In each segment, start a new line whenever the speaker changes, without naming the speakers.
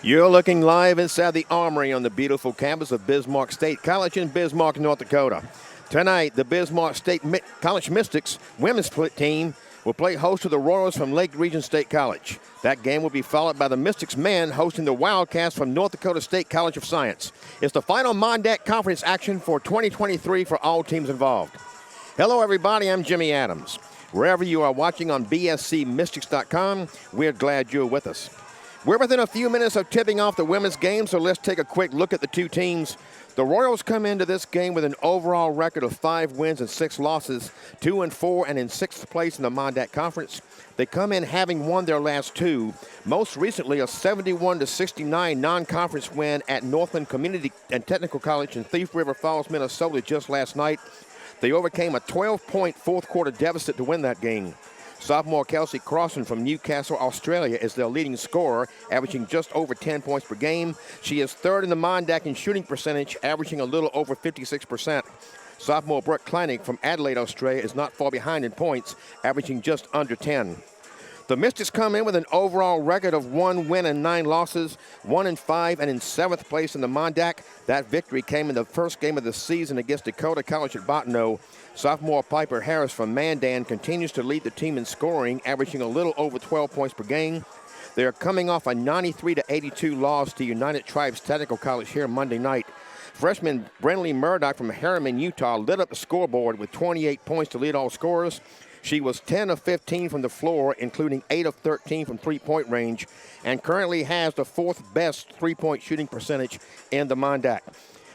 You're looking live inside the Armory on the beautiful campus of Bismarck State College in Bismarck, North Dakota. Tonight, the Bismarck State College Mystics women's team will play host to the Royals from Lake Region State College. That game will be followed by the Mystics men hosting the Wildcats from North Dakota State College of Science. It's the final Mondac Conference action for 2023 for all teams involved. Hello, everybody. I'm Jimmy Adams. Wherever you are watching on bscmystics.com, we're glad you're with us. We're within a few minutes of tipping off the women's game, so let's take a quick look at the two teams. The Royals come into this game with an overall record of 5 wins and 6 losses, 2-4 and in 6th place in the Mondac Conference. They come in having won their last 2, most recently a 71-69 non-conference win at Northland Community and Technical College in Thief River Falls, Minnesota just last night. They overcame a 12-point fourth quarter deficit to win that game. Sophomore Kelsey Crossan from Newcastle, Australia is their leading scorer, averaging just over 10 points per game. She is third in the Mondac in shooting percentage, averaging a little over 56%. Sophomore Brooke Kleinig from Adelaide, Australia is not far behind in points, averaging just under 10. The Mystics come in with an overall record of 1 win and 9 losses, 1-5 and in 7th place in the Mondac. That victory came in the first game of the season against Dakota College at Bottineau. Sophomore Piper Harris from Mandan continues to lead the team in scoring, averaging a little over 12 points per game. They are coming off a 93-82 loss to United Tribes Technical College here Monday night. Freshman Brenly Murdoch from Harriman, Utah lit up the scoreboard with 28 points to lead all scorers. She was 10 of 15 from the floor, including 8 of 13 from three-point range, and currently has the 4th best three-point shooting percentage in the Mondac.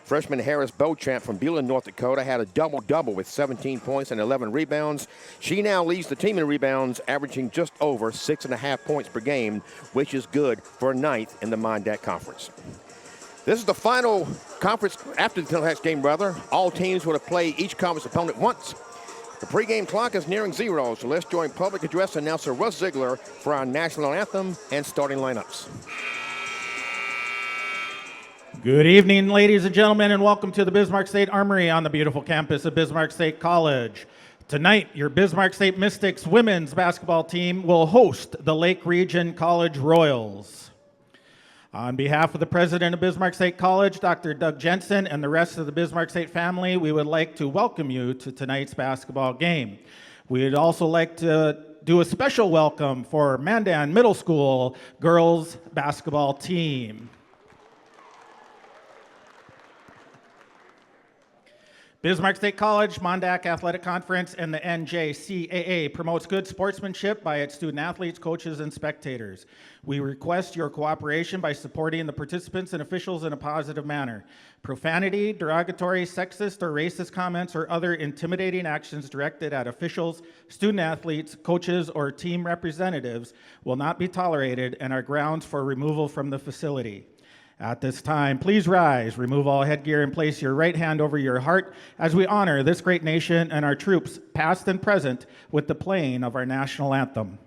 Freshman Harris Beauchamp from Beulah, North Dakota had a double-double with 17 points and 11 rebounds. She now leads the team in rebounds, averaging just over 6.5 points per game, which is good for 9th in the Mondac Conference. This is the final conference after the next game, brother. All teams will play each conference opponent once. The pregame clock is nearing 0, so let's join public address announcer Russ Ziegler for our national anthem and starting lineups.
Good evening, ladies and gentlemen, and welcome to the Bismarck State Armory on the beautiful campus of Bismarck State College. Tonight, your Bismarck State Mystics women's basketball team will host the Lake Region College Royals. On behalf of the president of Bismarck State College, Dr. Doug Jensen, and the rest of the Bismarck State family, we would like to welcome you to tonight's basketball game. We'd also like to do a special welcome for Mandan Middle School girls basketball team. Bismarck State College, Mondac Athletic Conference, and the NJCAA promotes good sportsmanship by its student athletes, coaches, and spectators. We request your cooperation by supporting the participants and officials in a positive manner. Profanity, derogatory, sexist, or racist comments or other intimidating actions directed at officials, student athletes, coaches, or team representatives will not be tolerated and are grounds for removal from the facility. At this time, please rise, remove all headgear, and place your right hand over your heart as we honor this great nation and our troops, past and present, with the playing of our national anthem.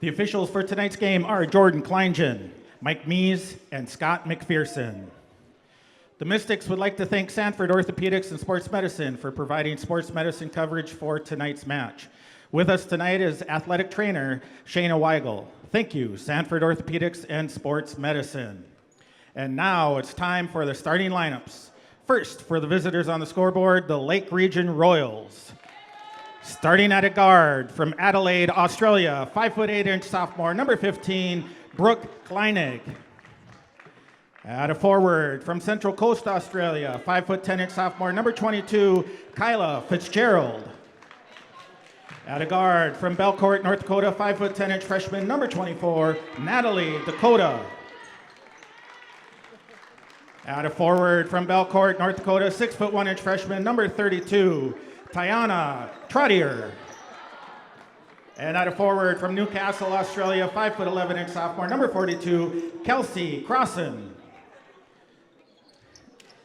The officials for tonight's game are Jordan Kleingen, Mike Mees, and Scott McPherson. The Mystics would like to thank Sanford Orthopedics and Sports Medicine for providing sports medicine coverage for tonight's match. With us tonight is athletic trainer Shayna Weigel. Thank you, Sanford Orthopedics and Sports Medicine. And now it's time for the starting lineups. First, for the visitors on the scoreboard, the Lake Region Royals. Starting at a guard from Adelaide, Australia, 5'8" sophomore, number 15, Brooke Kleinig. At a forward from Central Coast, Australia, 5'10" sophomore, number 22, Kyla Fitzgerald. At a guard from Belcourt, North Dakota, 5'10" freshman, number 24, Natalie Dakota. At a forward from Belcourt, North Dakota, 6'1" freshman, number 32, Tiana Trottier. And at a forward from Newcastle, Australia, 5'11" sophomore, number 42, Kelsey Crossan.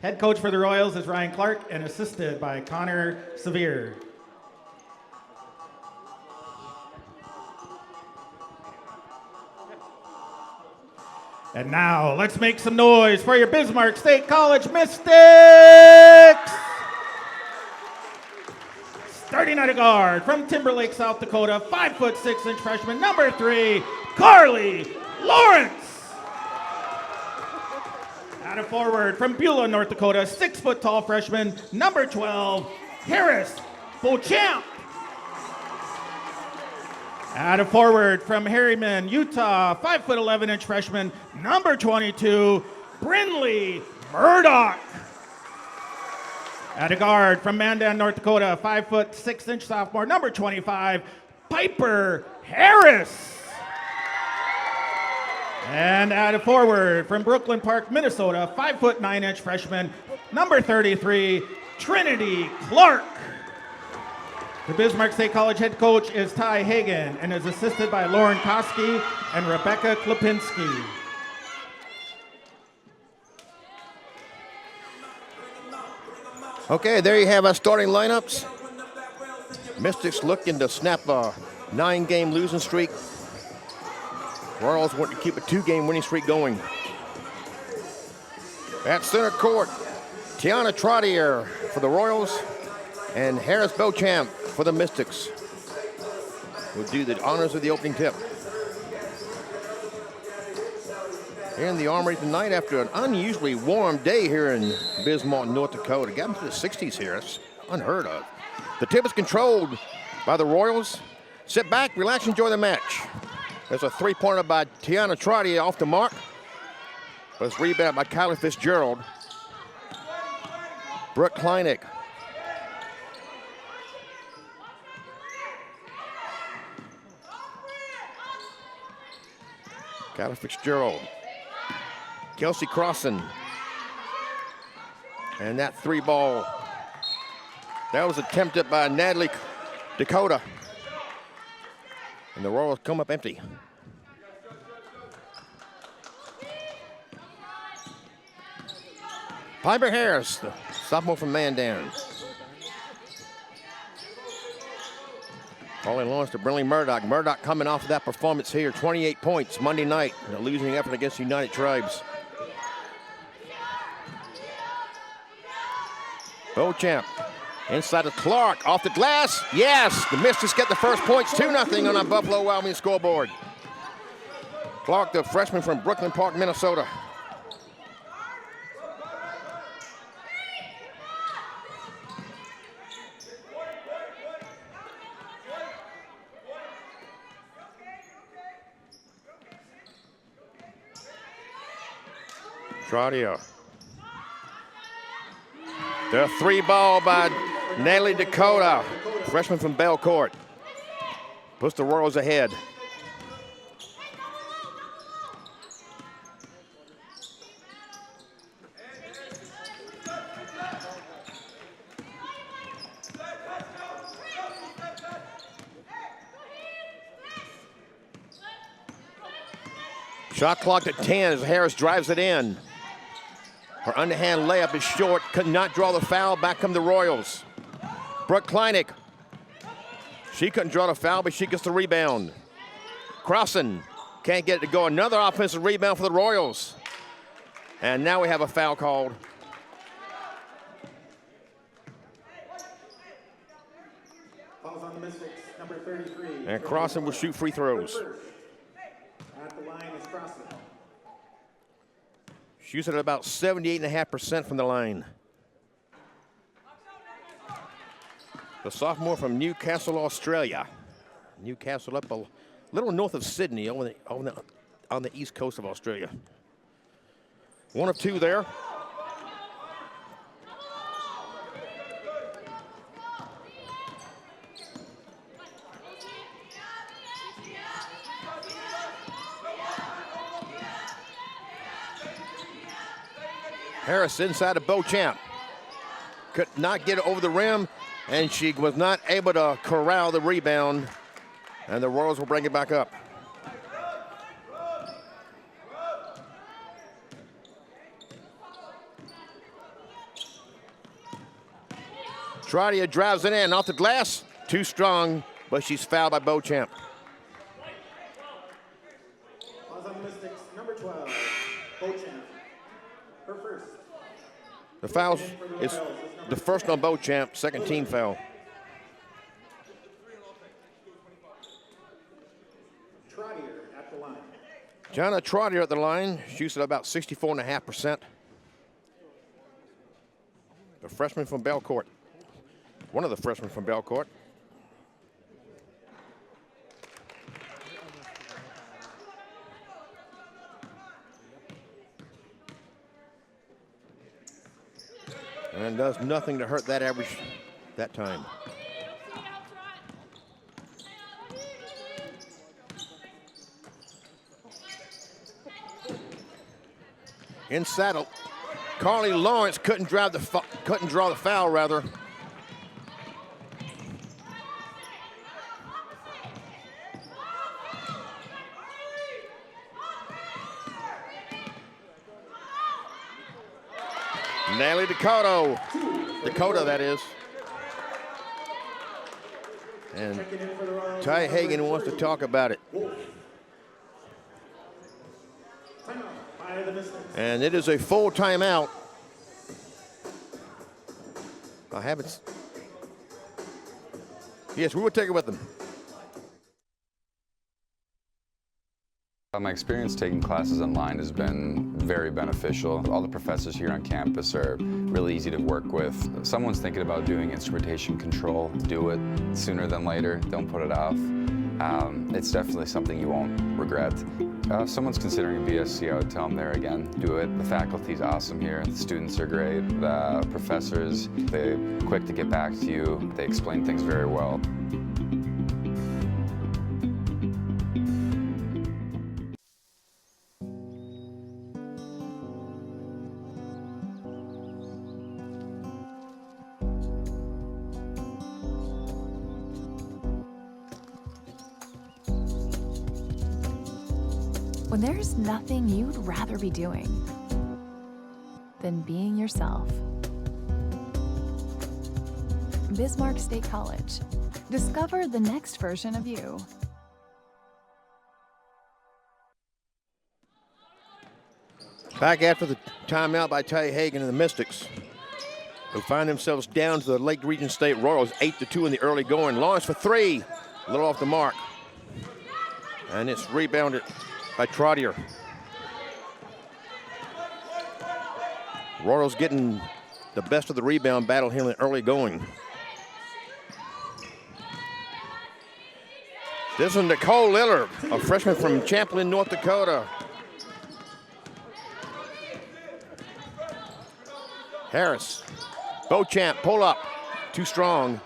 Head coach for the Royals is Ryan Clark and assisted by Connor Severe. And now, let's make some noise for your Bismarck State College Mystics! Starting at a guard from Timberlake, South Dakota, 5'6" freshman, number 3, Carly Lawrence. At a forward from Beulah, North Dakota, 6' freshman, number 12, Harris Beauchamp. At a forward from Harriman, Utah, 5'11" freshman, number 22, Brinley Murdoch. At a guard from Mandan, North Dakota, 5'6" sophomore, number 25, Piper Harris. And at a forward from Brooklyn Park, Minnesota, 5'9" freshman, number 33, Trinity Clark. The Bismarck State College head coach is Ty Hagan and is assisted by Lauren Koski and Rebecca Klipinski.
Okay, there you have our starting lineups. Mystics looking to snap a 9-game losing streak. Royals want to keep a 2-game winning streak going. At center court, Tiana Trottier for the Royals and Harris Beauchamp for the Mystics. Will do the honors of the opening tip. Here in the Armory tonight after an unusually warm day here in Bismarck, North Dakota. Got into the 60s here. That's unheard of. The tip is controlled by the Royals. Sit back, relax, enjoy the match. There's a three-pointer by Tiana Trottier off the mark. But it's rebounded by Kyla Fitzgerald. Brooke Kleinig. Kyla Fitzgerald. Kelsey Crossan. And that three ball, that was attempted by Natalie Dakota. And the Royals come up empty. Piper Harris, the sophomore from Mandan. Carly Lawrence to Brinley Murdoch. Murdoch coming off of that performance here, 28 points Monday night in a losing effort against United Tribes. Beauchamp inside of Clark, off the glass. Yes, the Mystics get the first points, 2-0 on our Buffalo Wild Wings scoreboard. Clark, the freshman from Brooklyn Park, Minnesota. Trottier. The three ball by Natalie Dakota, freshman from Belcourt. Puts the Royals ahead. Shot clock at 10 as Harris drives it in. Her underhand layup is short, could not draw the foul. Back come the Royals. Brooke Kleinig. She couldn't draw the foul, but she gets the rebound. Crossan can't get it to go. Another offensive rebound for the Royals. And now we have a foul called.
Falls on the Mystics, number 33.
And Crossan will shoot free throws.
At the line is Crossan.
Shoots at about 78.5% from the line. The sophomore from Newcastle, Australia. Newcastle up a little north of Sydney on the east coast of Australia. 1 of 2 there. Harris inside of Beauchamp. Could not get it over the rim, and she was not able to corral the rebound, and the Royals will bring it back up. Trotter drives it in off the glass. Too strong, but she's fouled by Beauchamp.
Mystics, number 12, Beauchamp. Her first.
The foul is the first on Beauchamp, second team foul.
Trotter at the line.
Jana Trotter at the line, shoots at about 64.5%. The freshman from Belcourt. One of the freshmen from Belcourt. And does nothing to hurt that average that time. In saddle, Carly Lawrence couldn't draw the foul rather. Nelly Dakota, that is. And Ty Hagan wants to talk about it. And it is a full timeout. I haven't. Yes, we will take it with them.
My experience taking classes online has been very beneficial. All the professors here on campus are really easy to work with. If someone's thinking about doing instrumentation control, do it sooner than later. Don't put it off. It's definitely something you won't regret. If someone's considering a BSc, I would tell them there again, do it. The faculty's awesome here. The students are great. The professors, they're quick to get back to you. They explain things very well.
When there's nothing you'd rather be doing than being yourself. Bismarck State College. Discover the next version of you.
Back after the timeout by Ty Hagan and the Mystics, who find themselves down to the Lake Region State Royals, 8-2 in the early going. Lawrence for 3, a little off the mark. And it's rebounded by Trotter. Royals getting the best of the rebound battle here in the early going. This is Nicole Lillard, a freshman from Champlin, North Dakota. Harris, Beauchamp, pull up, too strong.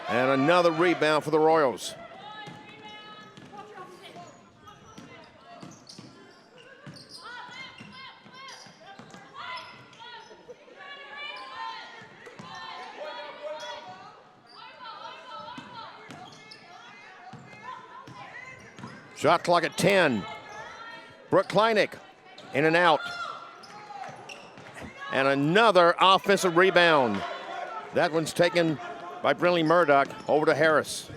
And another rebound for the Royals. Shot clock at 10. Brooke Kleinig in and out. And another offensive rebound. That one's taken by Brinley Murdoch over to Harris.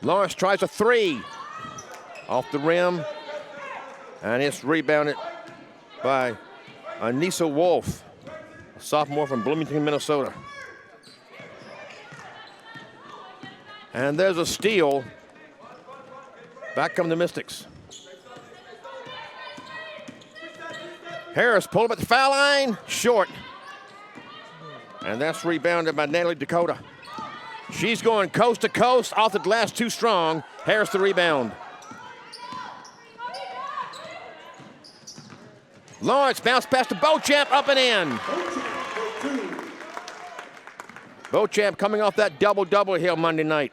Lawrence tries a 3 off the rim, and it's rebounded by Anissa Wolf, a sophomore from Bloomington, Minnesota. And there's a steal Back come the Mystics. Harris pulled up at the foul line, short. And that's rebounded by Natalie Dakota. She's going coast to coast, off the glass too strong. Harris the rebound. Lawrence bounce pass to Beauchamp, up and in. Beauchamp coming off that double-double here Monday night.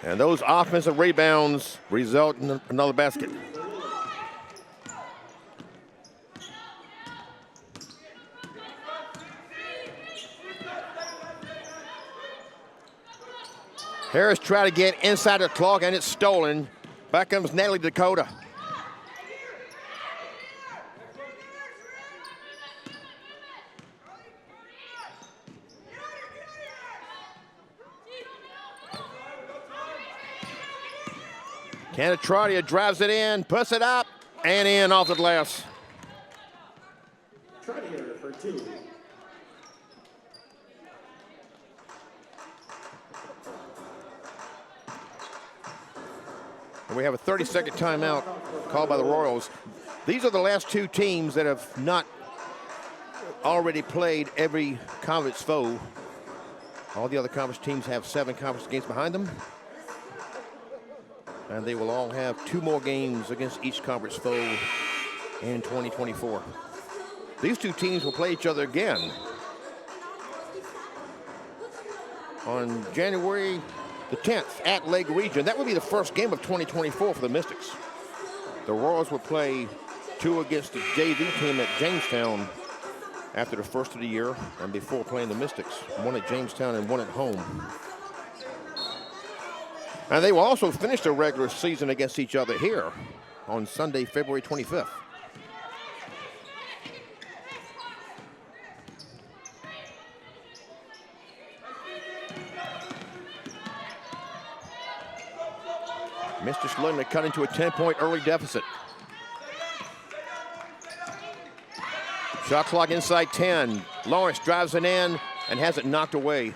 And those offensive rebounds result in another basket. Harris tried to get inside the clock, and it's stolen. Back comes Natalie Dakota. Canatradia drives it in, puts it up, and in off the glass.
Tradia for 2.
And we have a 30-second timeout called by the Royals. These are the last two teams that have not already played every conference foe. All the other conference teams have 7 conference games behind them. And they will all have 2 more games against each conference foe in 2024. These two teams will play each other again on January the 10th at Lake Region. That would be the first game of 2024 for the Mystics. The Royals will play 2 against the JV team at Jamestown after the first of the year, and before playing the Mystics, 1 at Jamestown and 1 at home. And they will also finish their regular season against each other here on Sunday, February 25th. Mystics looking to cut into a 10-point early deficit. Shot clock inside 10. Lawrence drives it in and has it knocked away.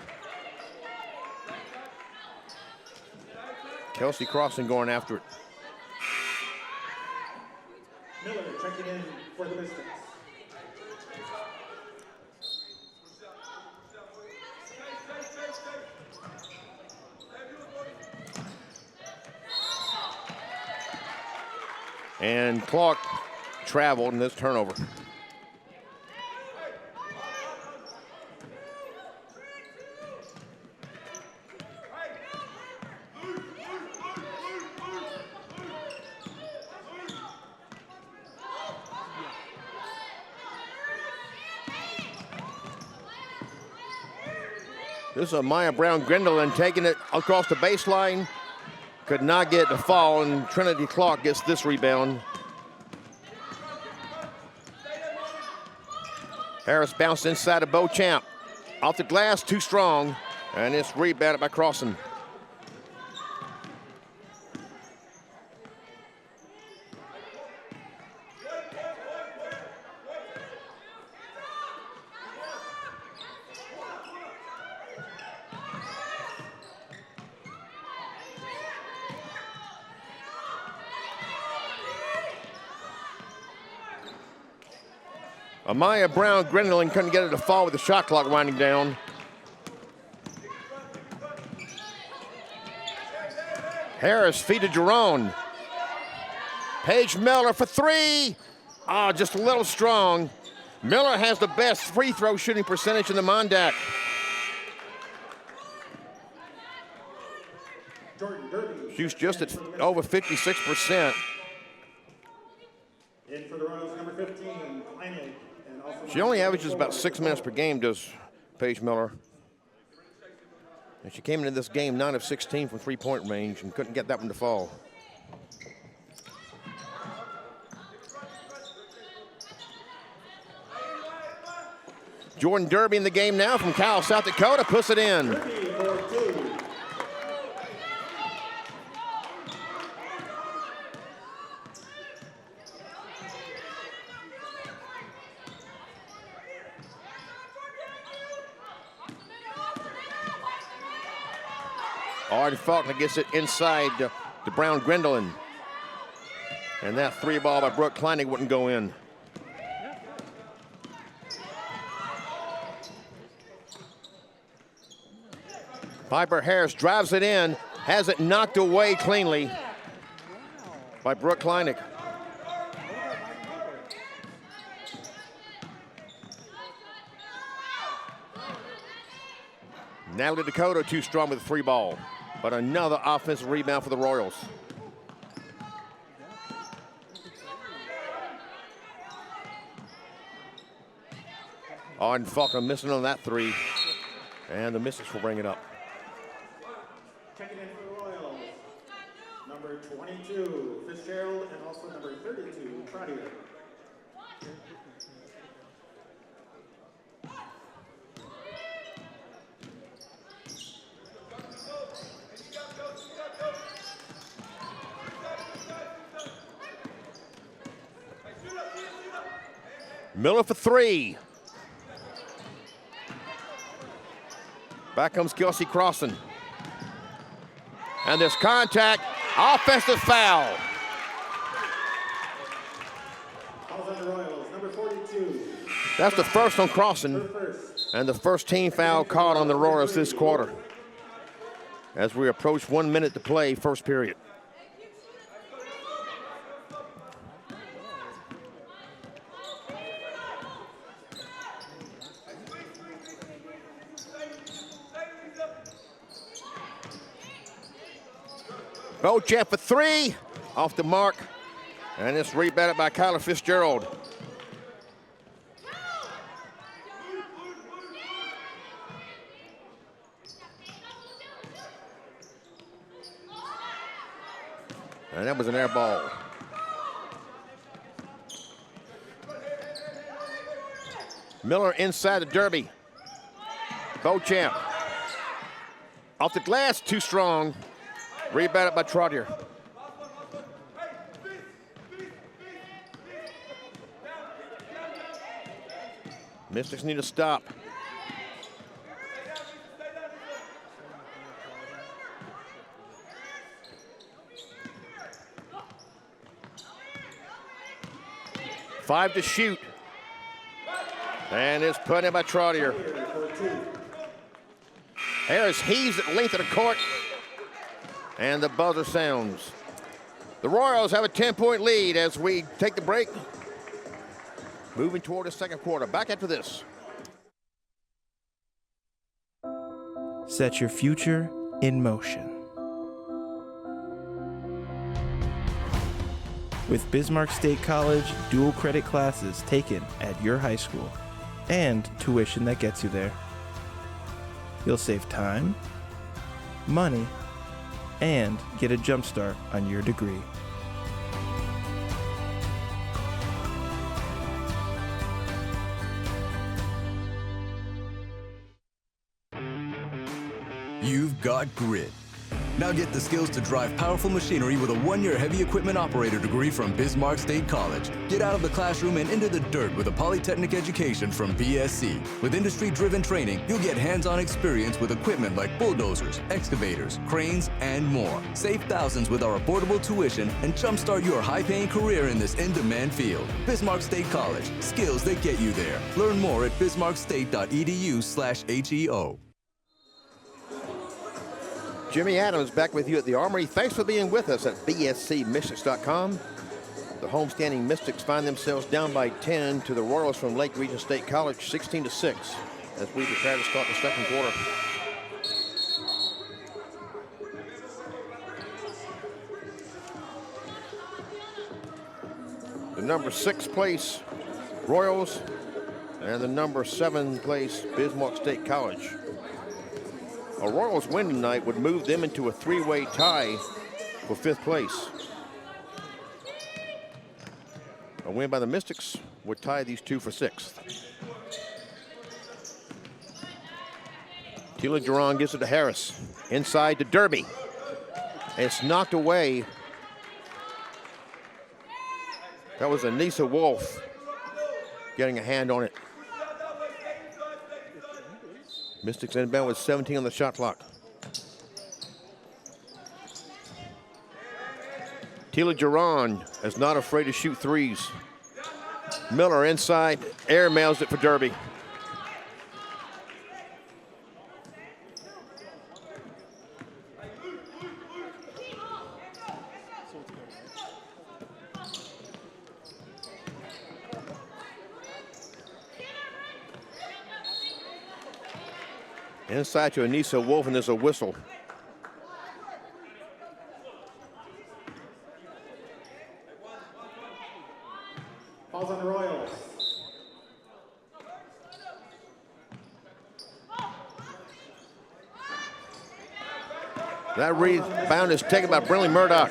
Kelsey Crossan going after it.
Miller checking in for the Mystics.
And Clark traveled in this turnover. This is Maya Brown-Grendelin taking it across the baseline. Could not get the fall, and Trinity Clark gets this rebound. Harris bounced inside of Beauchamp. Off the glass, too strong, and it's rebounded by Crossan. Amaya Brown-Grendelin couldn't get it to fall with the shot clock winding down. Harris feed to Jerome. Paige Miller for 3. Oh, just a little strong. Miller has the best free throw shooting percentage in the Mondac. Shoots just at over 56%.
In for the Royals, number 15, Kleinlich.
She only averages about 6 minutes per game, does Paige Miller. And she came into this game 9 of 16 from three-point range and couldn't get that one to fall. Jordan Derby in the game now from Cal, South Dakota, puts it in. Arden Faulkner gets it inside to Brown Gwendolen. And that 3 ball by Brooke Kleinig wouldn't go in. Piper Harris drives it in, has it knocked away cleanly by Brooke Kleinig. Natalie Dakota too strong with a 3 ball, but another offensive rebound for the Royals. Arden Faulkner missing on that 3, and the Mystics will bring it up.
Checking in for the Royals, number 22, Fitzgerald, and also number 32, Trotter.
Miller for 3. Back comes Kelsey Crossan. And there's contact, offensive foul.
Calls on the Royals, number 42.
That's the first on Crossan, and the first team foul called on the Royals this quarter as we approach 1 minute to play, first period. Bochamp for 3, off the mark, and it's rebounded by Kyler Fitzgerald. And that was an air ball. Miller inside the derby. Bochamp off the glass, too strong. Rebounded by Trotter. Mystics need to stop. Five to shoot. And it's put in by Trotter. Harris heaves at length of the court. And the buzzer sounds. The Royals have a 10-point lead as we take the break. Moving toward the second quarter. Back after this.
Set your future in motion. With Bismarck State College dual credit classes taken at your high school and tuition that gets you there, you'll save time, money, and get a jump start on your degree.
You've got grit. Now get the skills to drive powerful machinery with a 1-year heavy equipment operator degree from Bismarck State College. Get out of the classroom and into the dirt with a polytechnic education from BSC. With industry-driven training, you'll get hands-on experience with equipment like bulldozers, excavators, cranes, and more. Save thousands with our affordable tuition and jumpstart your high-paying career in this in-demand field. Bismarck State College, skills that get you there. Learn more at bismarckstate.edu/HEO.
Jimmy Adams back with you at the Armory. Thanks for being with us at bscmystics.com. The homestanding Mystics find themselves down by 10 to the Royals from Lake Region State College, 16-6, as we prepare to start the second quarter. The number 6 place Royals and the number 7 place Bismarck State College. A Royals win tonight would move them into a 3-way tie for 5th place. A win by the Mystics would tie these two for 6th. Tila Duran gives it to Harris. Inside to Derby. It's knocked away. That was Anissa Wolf getting a hand on it. Mystics inbound with 17 on the shot clock. Tila Duran is not afraid to shoot threes. Miller inside, air mails it for Derby. Inside to Anissa Wolf, and there's a whistle.
Falls on the Royals.
That rebound is taken by Brinley Murdoch.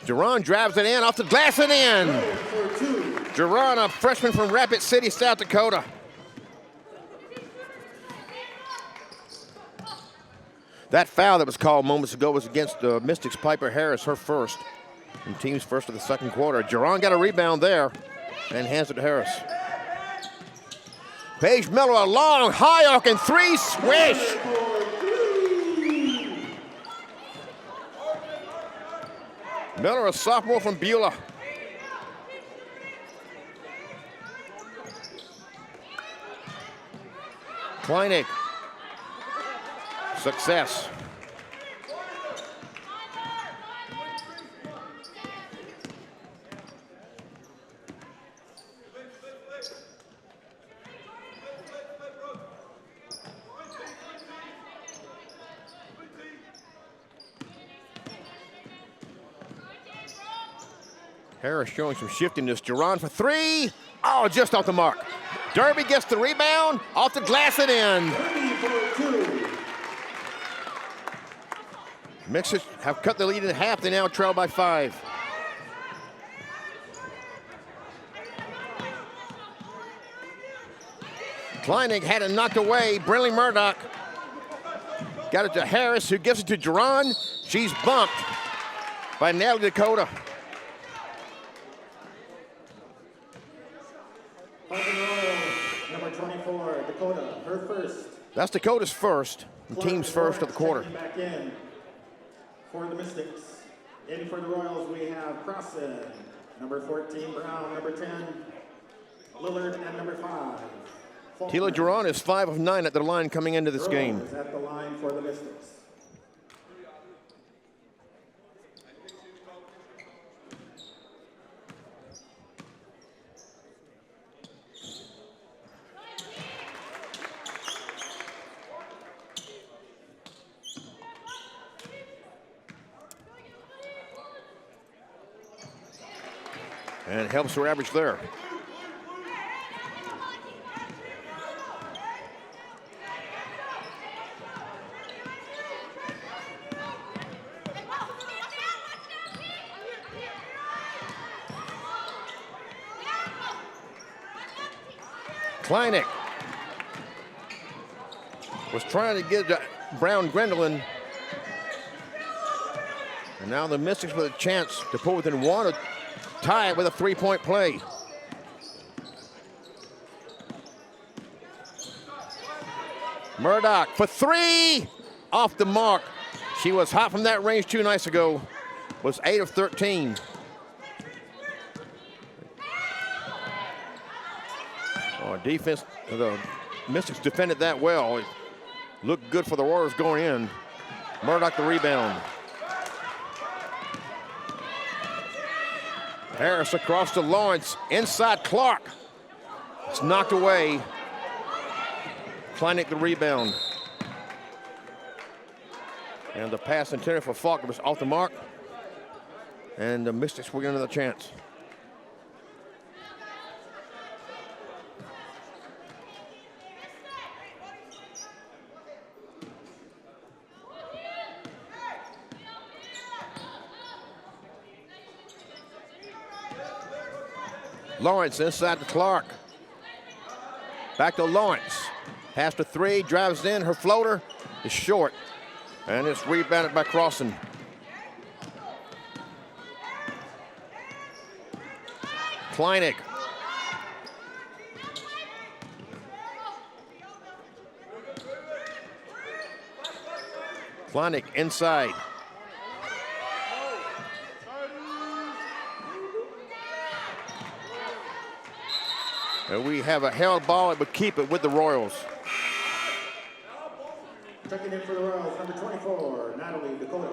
Duran drives it in, off the glass and in. Duran, a freshman from Rapid City, South Dakota. That foul that was called moments ago was against Mystics' Piper Harris, her first, and team's first of the second quarter. Duran got a rebound there and hands it to Harris. Paige Miller, a long, high arcing three, swish. Miller, a sophomore from Beulah. Kleinig. Success. Harris showing some shiftiness. Duran for three. Oh, just off the mark. Derby gets the rebound, off the glass and in. Mixers have cut the lead in half. They now trail by 5. Kleinig had it knocked away. Brinley Murdoch got it to Harris, who gives it to Duran. She's bumped by Natalie Dakota.
Number 24, Dakota, her first.
That's Dakota's first, the team's first of the quarter.
Back in for the Mystics. In for the Royals, we have Crossan, number 14, Brown, number 10, Lillard, and number 5.
Tila Duran is 5 of 9 at the line coming into this game.
Is at the line for the Mystics.
And it helps her average there. Kleinig was trying to get to Brown Gwendolen. And now the Mystics with a chance to pull within one or tie it with a three-point play. Murdoch for three, off the mark. She was hot from that range 2 nights ago, was 8 of 13. Oh, defense, the Mystics defended that well. It looked good for the Warriors going in. Murdoch the rebound. Harris across to Lawrence, inside Clark. It's knocked away. Kleinig the rebound. And the pass intended for Faulkner was off the mark. And the Mystics will get another chance. Lawrence inside to Clark. Back to Lawrence. Pass to three, drives in. Her floater is short. And it's rebounded by Crossan. Kleinig. Klonick inside. And we have a held ball. It would keep it with the Royals.
Checking in for the Royals, number 24, Natalie Dakota.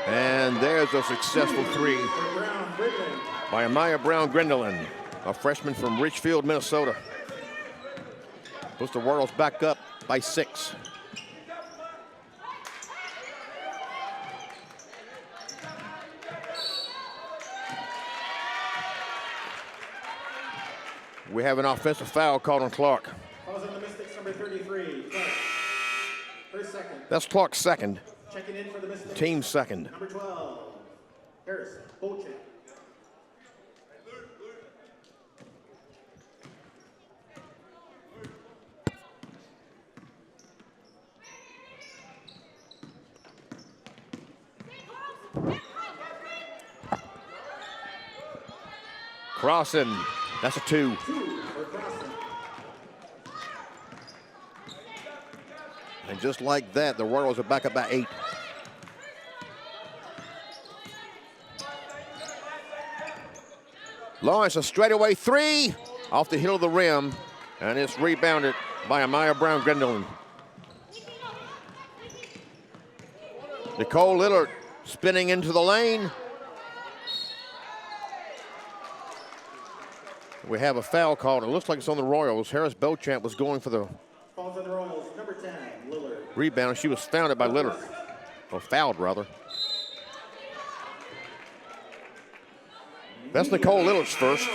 And there's a successful three by Amaya Brown Grendelin, a freshman from Richfield, Minnesota. Puts the Royals back up by 6. We have an offensive foul called on Clark.
Calls on the Mystics, number 33, Clark. First second.
That's Clark's second.
Checking in for the Mystics.
Team second.
Number 12, Harris Bochamp.
Crossing. That's a 2. And just like that, the Royals are back up by 8. Lawrence, a straightaway 3 off the heel of the rim, and it's rebounded by Amaya Brown Grendelin. Nicole Lillard spinning into the lane. We have a foul called. It looks like it's on the Royals. Harris Beauchamp was going for the
Falls on the Royals, number 10, Lillard.
rebound. She was fouled by Lillard. Or fouled, rather. That's Nicole Lillard's first.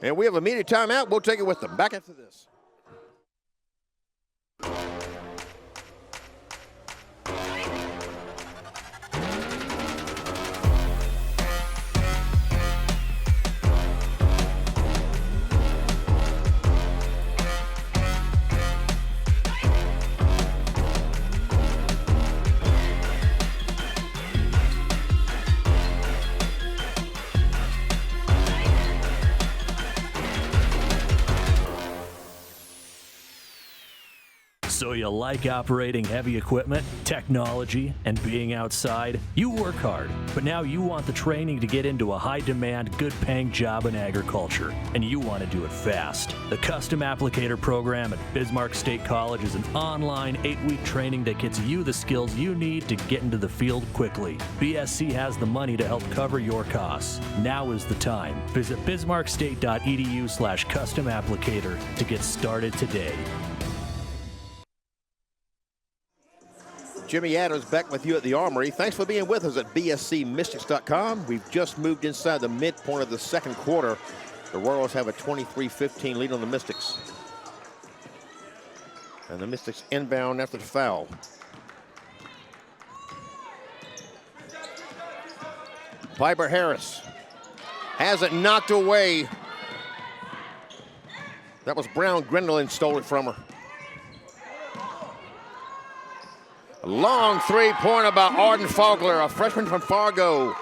And we have a immediate timeout. We'll take it with them. Back after this.
So you like operating heavy equipment, technology, and being outside? You work hard, but now you want the training to get into a high-demand, good-paying job in agriculture, and you want to do it fast. The Custom Applicator program at Bismarck State College is an online 8-week training that gets you the skills you need to get into the field quickly. BSC has the money to help cover your costs. Now is the time. Visit bismarckstate.edu/custom applicator to get started today.
Jimmy Adams back with you at the Armory. Thanks for being with us at bscmystics.com. We've just moved inside the midpoint of the second quarter. The Royals have a 23-15 lead on the Mystics. And the Mystics inbound after the foul. Piper Harris has it knocked away. That was Brown Grendelin stole it from her. A long three-pointer by Arden Fogler, a freshman from Fargo.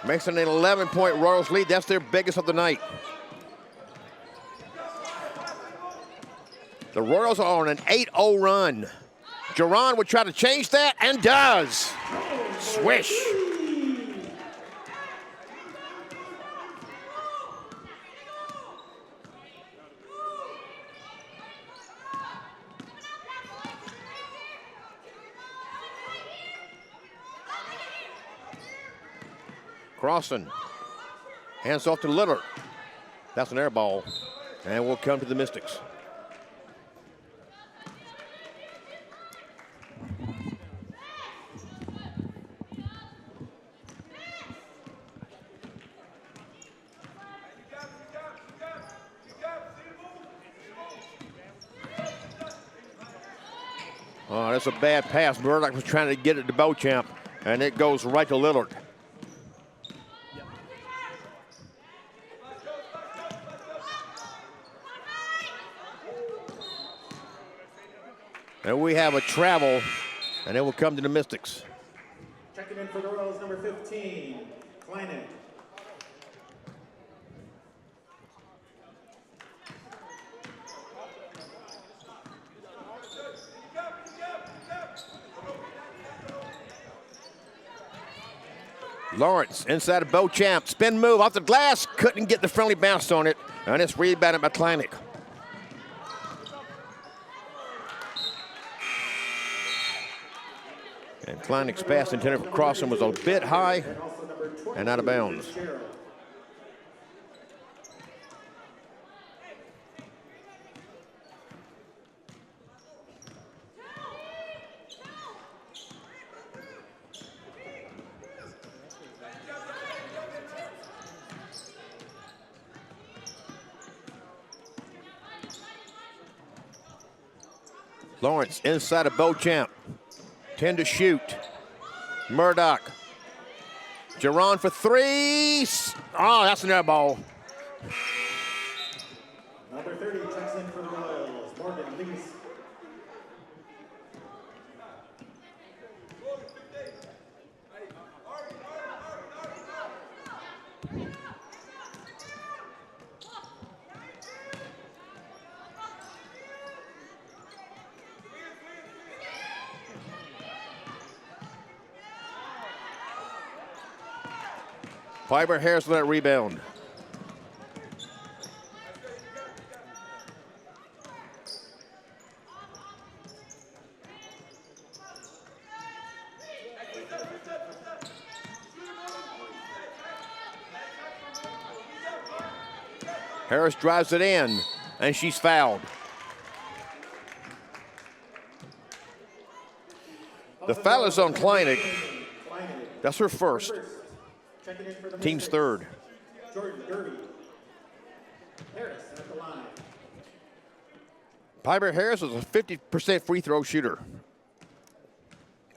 Makes it an 11-point Royals lead. That's their biggest of the night. The Royals are on an 8-0 run. Jerron would try to change that and does. Swish. Crossing. Hands off to Lillard. That's an air ball. And we'll come to the Mystics. Oh, that's a bad pass. Murdoch was trying to get it to Beauchamp, and it goes right to Lillard. And we have a travel, and it will come to the Mystics.
Checking in for the Royals, number 15, Kleinig.
Lawrence inside of Beauchamp. Spin move off the glass. Couldn't get the friendly bounce on it. And it's rebounded by Kleinig. And Kleinig's pass intended for crossing was a bit high and out of bounds. Lawrence inside of Beauchamp. 10 to shoot. Murdoch. Giron for three. Oh, that's an air ball.
Number 30 checks in for the Royals, Morgan Lees.
Piper Harris with that rebound. Harris drives it in, and she's fouled. The foul is on Kleinig. That's her first. Team's third.
Jordan Derby. Harris at the line.
Piper Harris is a 50% free throw shooter.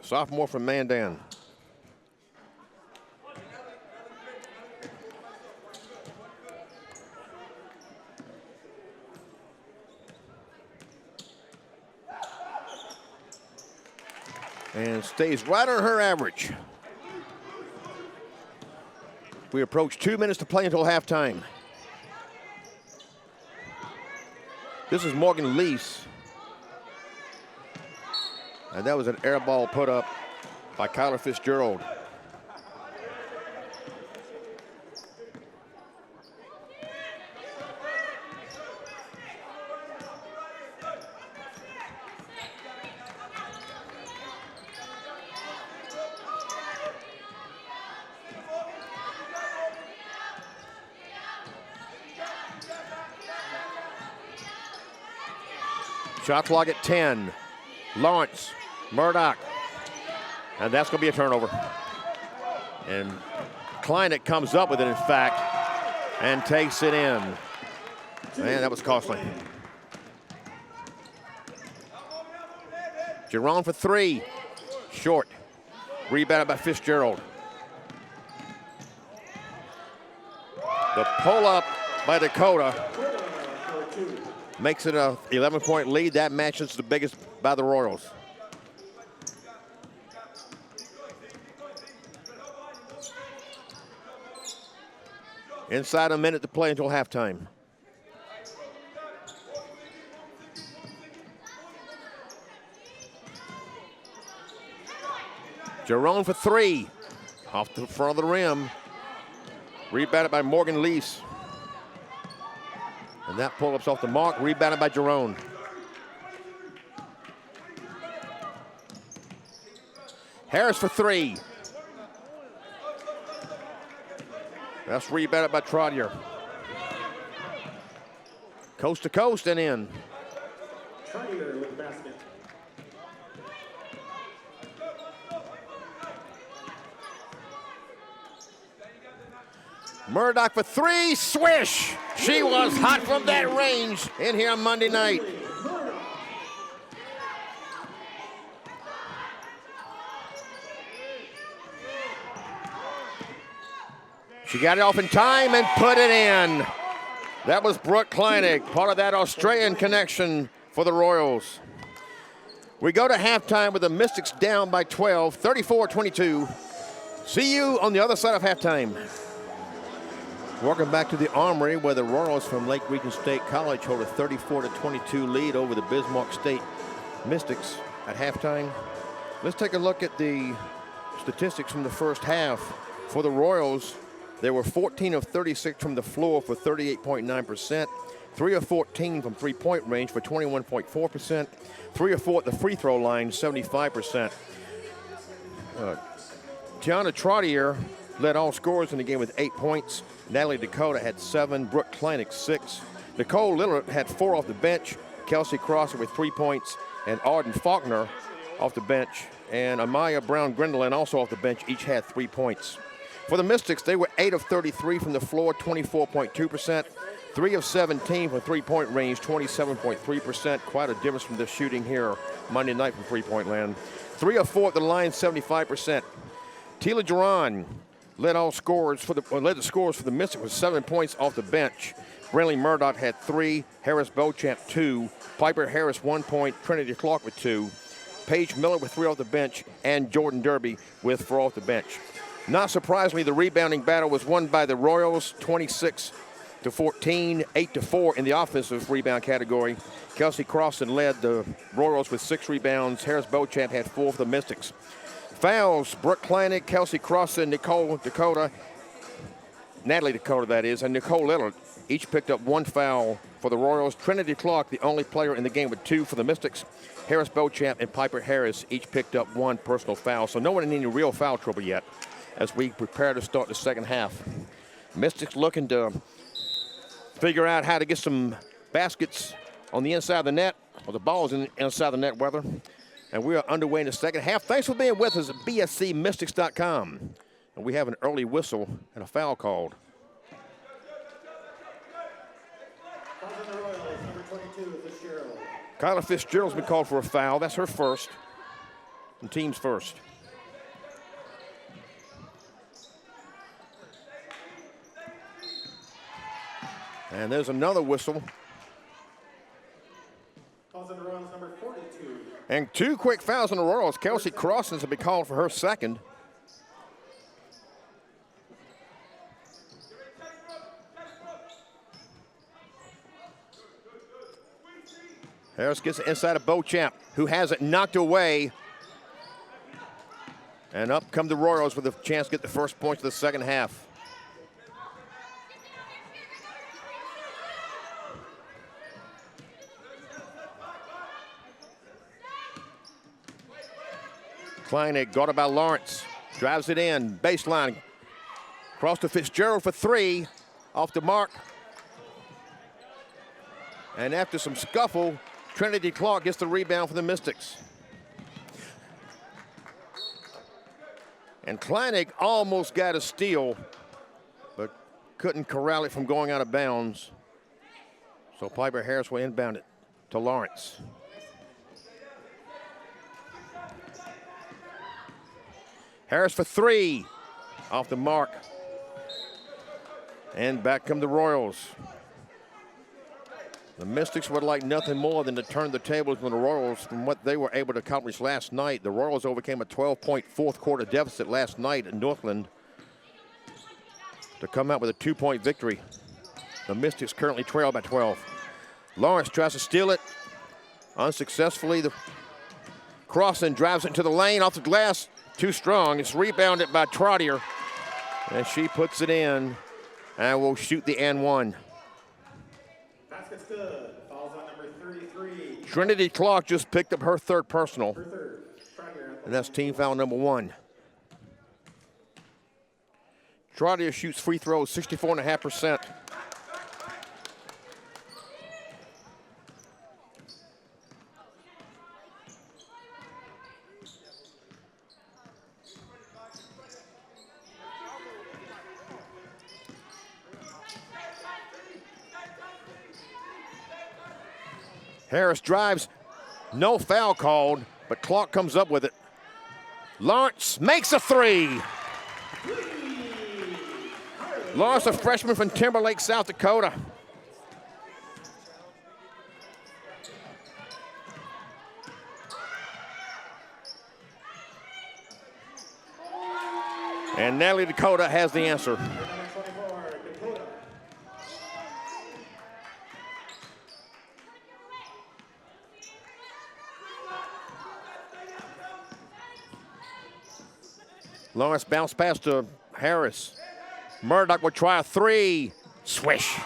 Sophomore from Mandan. And stays right on her average. We approach 2 minutes to play until halftime. This is Morgan Lease. And that was an air ball put up by Kyler Fitzgerald. Shot clock at 10. Lawrence, Murdoch, and that's going to be a turnover. And Kleinig comes up with it, in fact, and takes it in. Man, that was costly. Giron for three. Short. Rebounded by Fitzgerald. The pull-up by Dakota makes it a 11-point lead. That matches the biggest by the Royals. Inside a minute to play until halftime. Giron for three. Off the front of the rim. Rebounded by Morgan Lease. And that pull-up's off the mark, rebounded by Giron. Harris for three. That's rebounded by Trottier. Coast to coast and in.
Trottier with the basket.
Murdoch for three, swish! She was hot from that range in here Monday night. She got it off in time and put it in. That was Brooke Kleinig, part of that Australian connection for the Royals. We go to halftime with the Mystics down by 12, 34-22. See you on the other side of halftime. Welcome back to the Armory, where the Royals from Lake Region State College hold a 34-22 lead over the Bismarck State Mystics at halftime. Let's take a look at the statistics from the first half. For the Royals, they were 14 of 36 from the floor for 38.9%, 3 of 14 from three-point range for 21.4%, 3 of 4 at the free throw line, 75%. Tiana Trottier led all scorers in the game with 8 points. Natalie Dakota had 7, Brooke Kleinick 6. Nicole Lillard had 4 off the bench. Kelsey Crosser with 3 points, and Arden Faulkner off the bench. And Amaya Brown-Grendelin also off the bench, each had 3 points. For the Mystics, they were 8 of 33 from the floor, 24.2%. 3 of 17 from three-point range, 27.3%. Quite a difference from the shooting here Monday night from three-point land. 3 of 4 at the line, 75%. Tila Duran led the scores for the Mystics with 7 points off the bench. Brinley Murdoch had 3, Harris Beauchamp 2, Piper Harris 1 point, Trinity Clark with 2, Paige Miller with 3 off the bench, and Jordan Derby with 4 off the bench. Not surprisingly, the rebounding battle was won by the Royals, 26-14, 8-4 in the offensive rebound category. Kelsey Crossan led the Royals with 6 rebounds. Harris Beauchamp had 4 for the Mystics. Fouls, Brooke Kleinick, Kelsey Crossan, Nicole Dakota, Natalie Dakota that is, and Nicole Lillard each picked up 1 foul for the Royals. Trinity Clark, the only player in the game with 2 for the Mystics. Harris Beauchamp and Piper Harris each picked up 1 personal foul, so no one in any real foul trouble yet as we prepare to start the second half. Mystics looking to figure out how to get some baskets on the inside of the net, or the balls inside the net, rather. And we are underway in the second half. Thanks for being with us at bscmystics.com. And we have an early whistle and a foul called. Kyla Fitzgerald's been called for a foul. That's her first. And team's first. And there's another whistle.
Number 42.
And 2 quick fouls on the Royals. Kelsey Crossan will be called for her second. Harris gets it inside of Beauchamp, who has it knocked away. And up come the Royals with a chance to get the first points of the second half. Kleinick, guarded by Lawrence, drives it in, baseline. Cross to Fitzgerald for 3, off the mark. And after some scuffle, Trinity Clark gets the rebound for the Mystics. And Kleinick almost got a steal, but couldn't corral it from going out of bounds. So Piper Harris will inbound it to Lawrence. Harris for 3, off the mark. And back come the Royals. The Mystics would like nothing more than to turn the tables on the Royals from what they were able to accomplish last night. The Royals overcame a 12-point fourth quarter deficit last night in Northland to come out with a 2-point victory. The Mystics currently trail by 12. Lawrence tries to steal it unsuccessfully. The Crossan drives it into the lane off the glass. Too strong. It's rebounded by Trottier. And she puts it in and will shoot the and one.
Basket's good. Falls on number 33.
Trinity Clark just picked up her third personal. And that's team foul number 1. Trottier shoots free throws 64.5%. Harris drives, no foul called, but Clark comes up with it. Lawrence makes a 3. Lawrence, a freshman from Timberlake, South Dakota. And Natalie Dakota has the answer. Lawrence bounced past to Harris. Murdoch will try a three. Swish.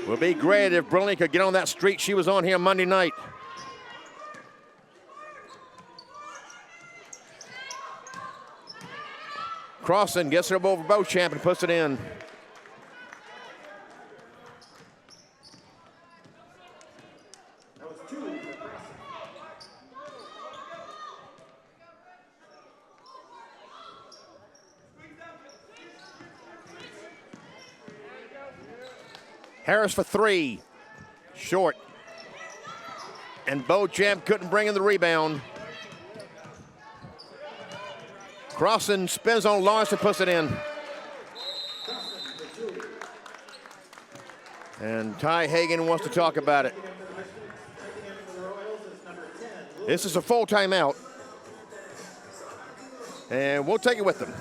Would be great if Brilliant could get on that streak she was on here Monday night. Crossan gets her over Beauchamp and puts it in. Harris for three, short. And Beauchamp couldn't bring in the rebound. Crossan spins on Lawrence and puts it in. And Ty Hagan wants to talk about it. This is a full timeout. And we'll take it with them.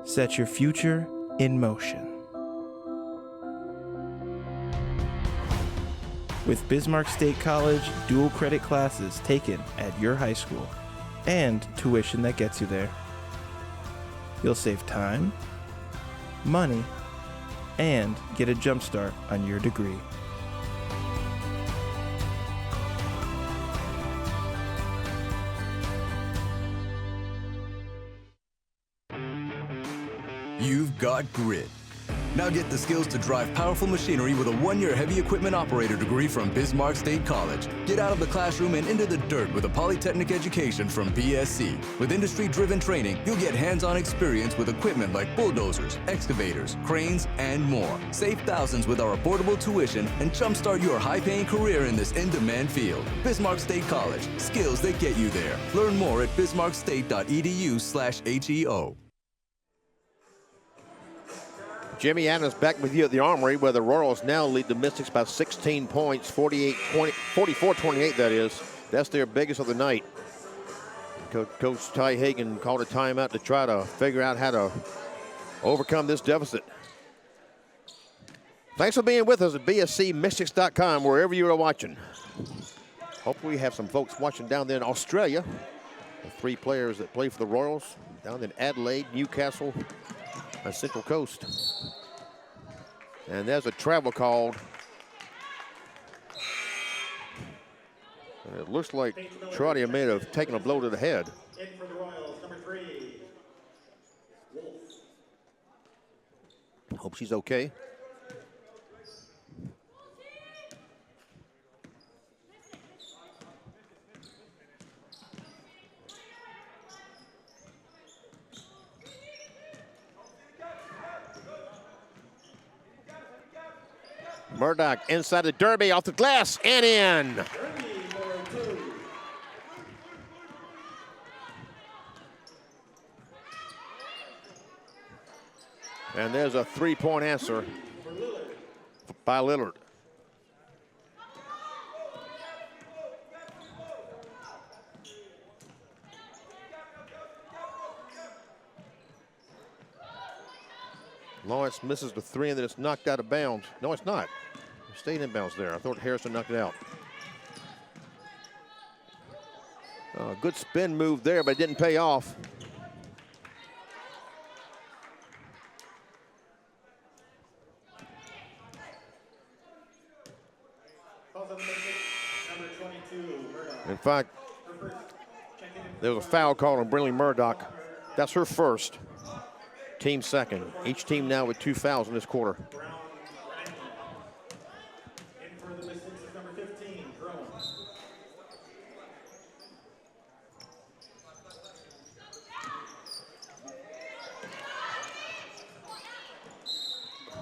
Set your future in motion. With Bismarck State College dual credit classes taken at your high school and tuition that gets you there, you'll save time, money, and get a jump start on your degree.
You've got grit. Now get the skills to drive powerful machinery with a one-year heavy equipment operator degree from Bismarck State College. Get out of the classroom and into the dirt with a polytechnic education from BSC. With industry-driven training, you'll get hands-on experience with equipment like bulldozers, excavators, cranes, and more. Save thousands with our affordable tuition and jumpstart your high-paying career in this in-demand field. Bismarck State College, skills that get you there. Learn more at bismarckstate.edu/HEO.
Jimmy Adams back with you at the Armory, where the Royals now lead the Mystics by 16 points, 44-28 that is. That's their biggest of the night. Coach Ty Hagan called a timeout to try to figure out how to overcome this deficit. Thanks for being with us at bscmystics.com, wherever you are watching. Hopefully we have some folks watching down there in Australia. The three players that play for the Royals down in Adelaide, Newcastle, and Central Coast. And there's a travel called. And it looks like Trottier may have taken a blow to the head.
In for the Royals, number 3, Wolf.
Hope she's okay. Murdoch inside the derby, off the glass, and in. And there's a three-point answer by Lillard. Lawrence misses the three and then it's knocked out of bounds. No, it's not. It stayed in bounds there. I thought Harrison knocked it out. Good spin move there, but it didn't pay off. In fact, there was a foul call on Brinley Murdoch. That's her first. Team second. Each team now with 2 fouls in this quarter.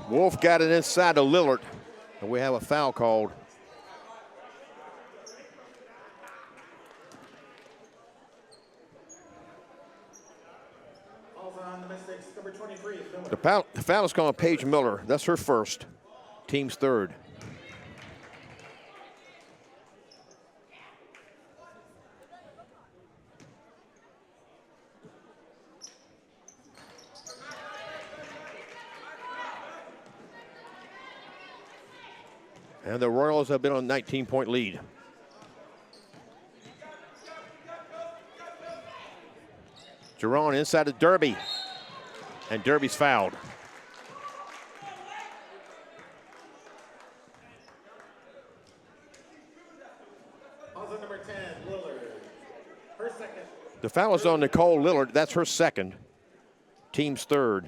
Wolf got it inside to Lillard, and we have a foul called. The foul is called Paige Miller. That's her first. Team's third. And the Royals have been on a 19-point lead. Jerron inside of Derby. And Derby's fouled.
Number 10, Lillard. Her second.
The foul is on Nicole Lillard. That's her second. Team's third.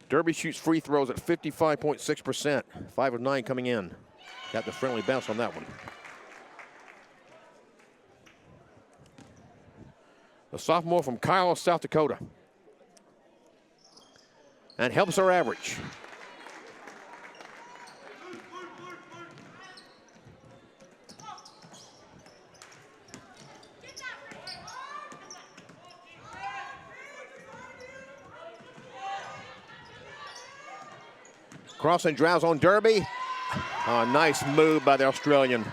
Derby shoots free throws at 55.6%. 5 of 9 coming in. Got the friendly bounce on that one. A sophomore from Kyle, South Dakota. And helps her average. Crossing drives on Derby. Oh, nice move by the Australian.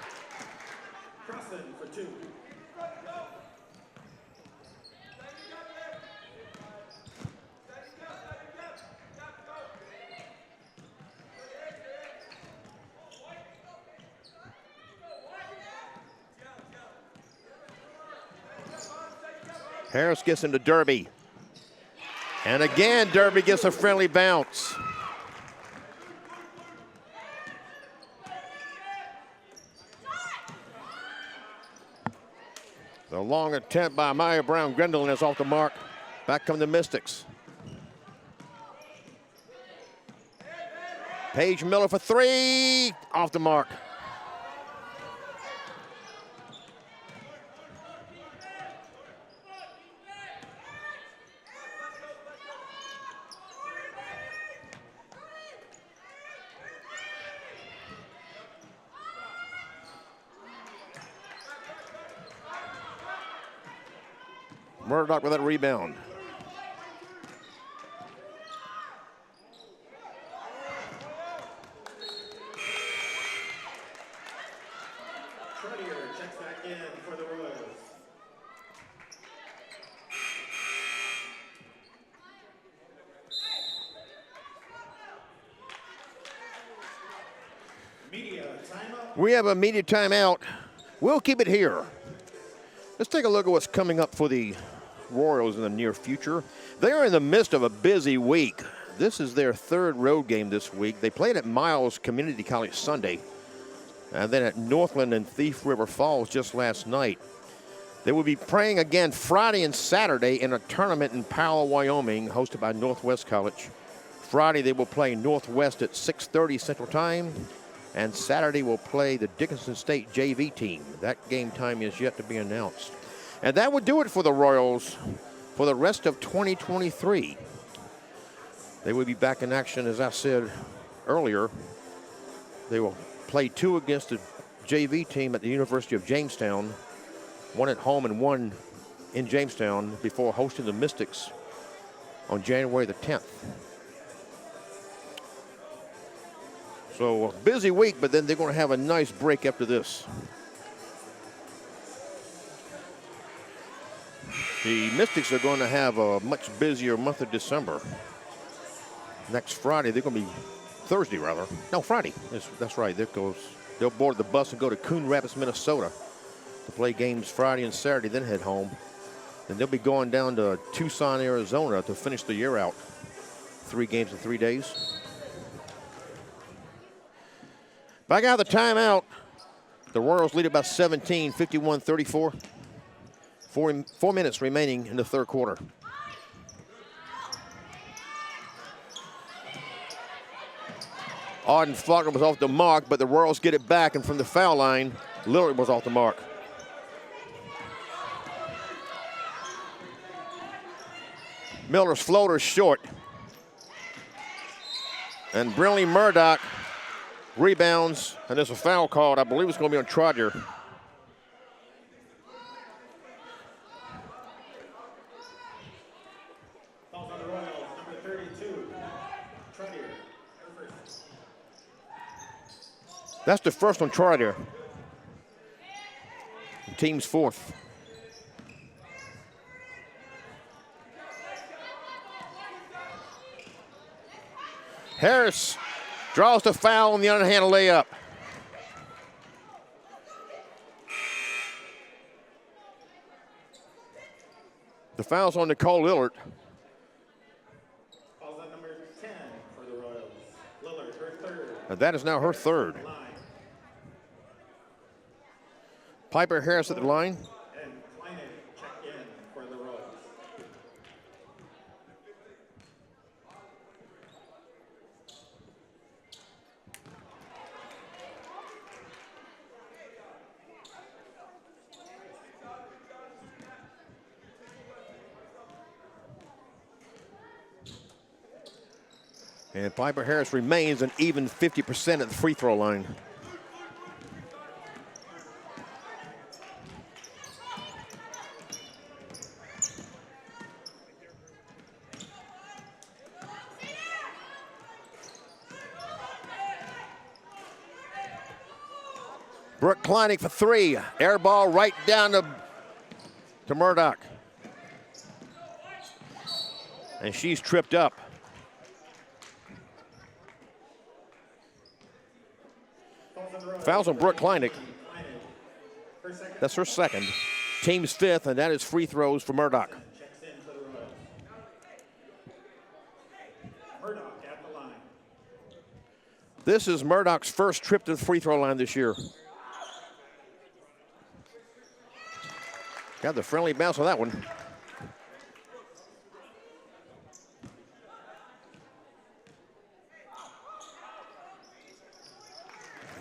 Crossing for 2.
Harris gets into Derby. And again, Derby gets a friendly bounce. The long attempt by Maya Brown-Grendelin is off the mark. Back come the Mystics. Paige Miller for 3, off the mark. Murdoch with that rebound.
Trotter checks back in for the Royals. Media timeout.
We have a media timeout. We'll keep it here. Let's take a look at what's coming up for the Royals in the near future. They are in the midst of a busy week. This is their third road game this week. They played at Miles Community College Sunday, and then at Northland and Thief River Falls just last night. They will be playing again Friday and Saturday in a tournament in Powell, Wyoming, hosted by Northwest College. Friday they will play Northwest at 6:30 Central Time, and Saturday will play the Dickinson State JV team. That game time is yet to be announced. And that would do it for the Royals for the rest of 2023. They will be back in action, as I said earlier. They will play 2 against the JV team at the University of Jamestown, 1 at home and 1 in Jamestown, before hosting the Mystics on January the 10th. So a busy week, but then they're going to have a nice break after this. The Mystics are going to have a much busier month of December. Next Friday, they're going to be Thursday, rather. No, Friday. That's right. They'll board the bus and go to Coon Rapids, Minnesota to play games Friday and Saturday, then head home. Then they'll be going down to Tucson, Arizona to finish the year out. 3 games in 3 days. Back out of the timeout. The Royals lead it by 17, 51-34. 4 minutes remaining in the third quarter. Auden Faulkner was off the mark, but the Royals get it back, and from the foul line, Lillard was off the mark. Miller's floater short. And Brinley Murdoch rebounds, and there's a foul called. I believe it's going to be on Trotter.
Falls on the Royals, number 32, Trotter.
That's the first on Trotter. Team's 4th. Harris draws the foul on the underhand layup. The foul's on Nicole Lillard.
Fouls on number 10 for the Royals. Lillard, her third.
And that is now her third.
Line.
Piper Harris at the line.
And Kleine check in for the Royals.
And Piper Harris remains an even 50% at the free throw line. Brooke Kleinig for three. Air ball right down to Murdoch. And she's tripped up. Fouls on Brooke Kleinig. That's her second. Team's fifth, and that is free throws for Murdoch. This is Murdoch's first trip to the free throw line this year. Got the friendly bounce on that one.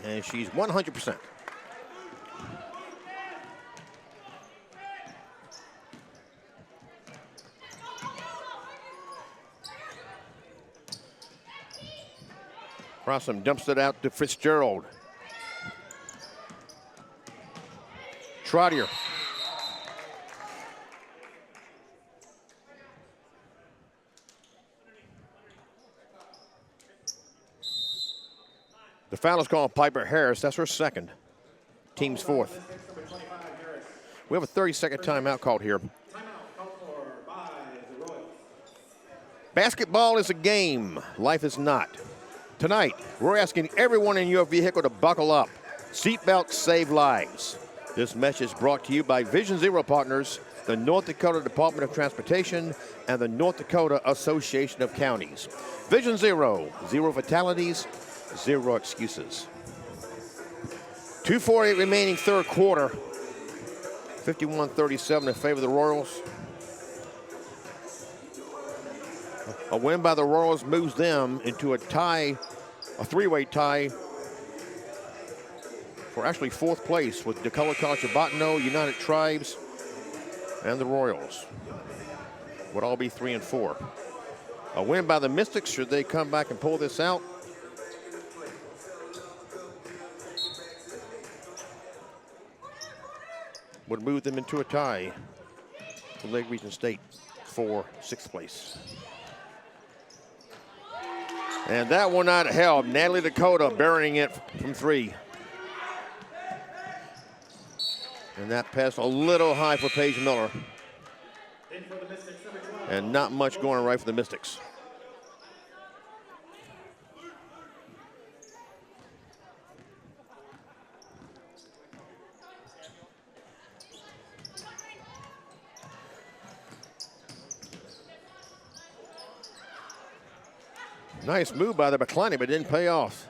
And she's 100%. Crossom dumps it out to Fitzgerald. Trottier. The foul is called Piper Harris. That's her second. Team's fourth. We have a 30-second timeout called here. Basketball is a game. Life is not. Tonight, we're asking everyone in your vehicle to buckle up. Seatbelts save lives. This message brought to you by Vision Zero Partners, the North Dakota Department of Transportation, and the North Dakota Association of Counties. Vision Zero, zero fatalities, zero excuses. 2:48 remaining third quarter. 51-37 in favor of the Royals. A win by the Royals moves them into a tie, a three-way tie for actually fourth place with Dakota College of Bottineau, United Tribes, and the Royals. Would all be 3 and 4. A win by the Mystics, should they come back and pull this out, would move them into a tie for Lake Region State for 6th place. And that will not help. Natalie Dakota burying it from 3. And that pass a little high for Paige Miller. And not much going right for the Mystics. Nice move by the McCliney, but it didn't pay off.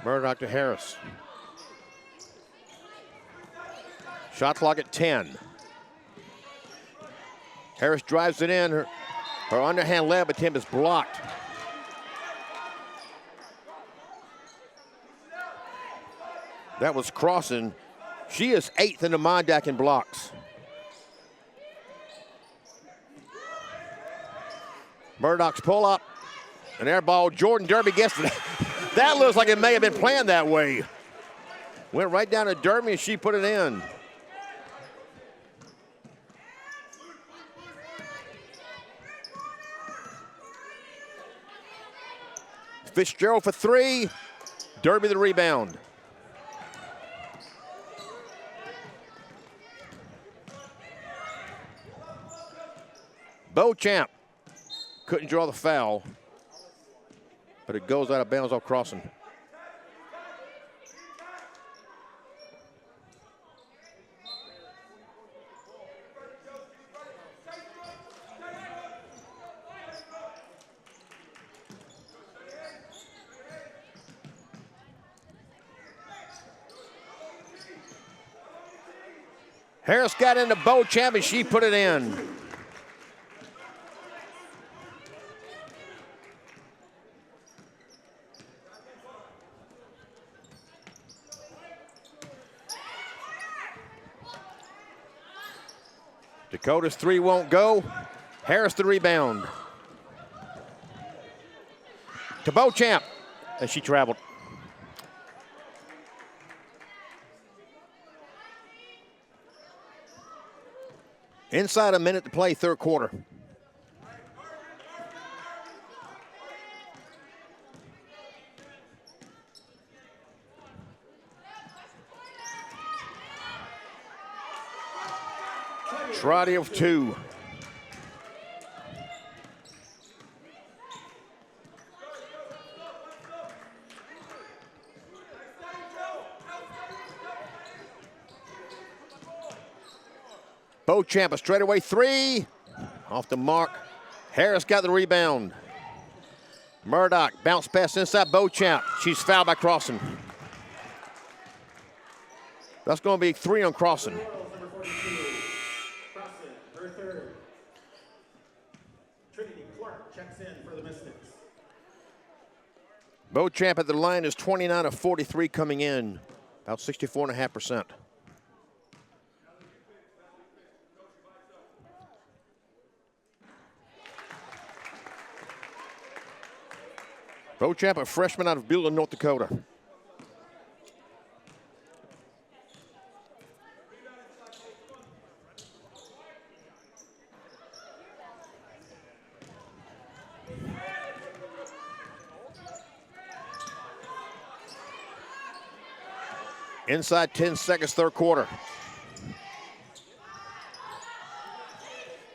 Murdoch to Harris. Shot clock at 10. Harris drives it in. Her underhand lab attempt is blocked. That was Crossan. She is 8th in the Mondack in blocks. Murdoch's pull up. An air ball. Jordan Derby gets it. That looks like it may have been planned that way. Went right down to Derby and she put it in. Fitzgerald for 3. Derby the rebound. Beauchamp Couldn't draw the foul, but it goes out of bounds off crossing. Harris got into Beauchamp and she put it in. Dakota's three won't go. Harris the rebound. To Beauchamp, and she traveled. Inside a minute to play, third quarter. Trotty of two. Beauchamp, a straightaway three. Off the mark. Harris got the rebound. Murdoch bounce pass inside Beauchamp. She's fouled by Crossan. That's going to be three on Crossan. Beauchamp at the line is 29 of 43 coming in, about 64.5%. Beauchamp, a freshman out of Beulah, North Dakota. Inside 10 seconds, third quarter.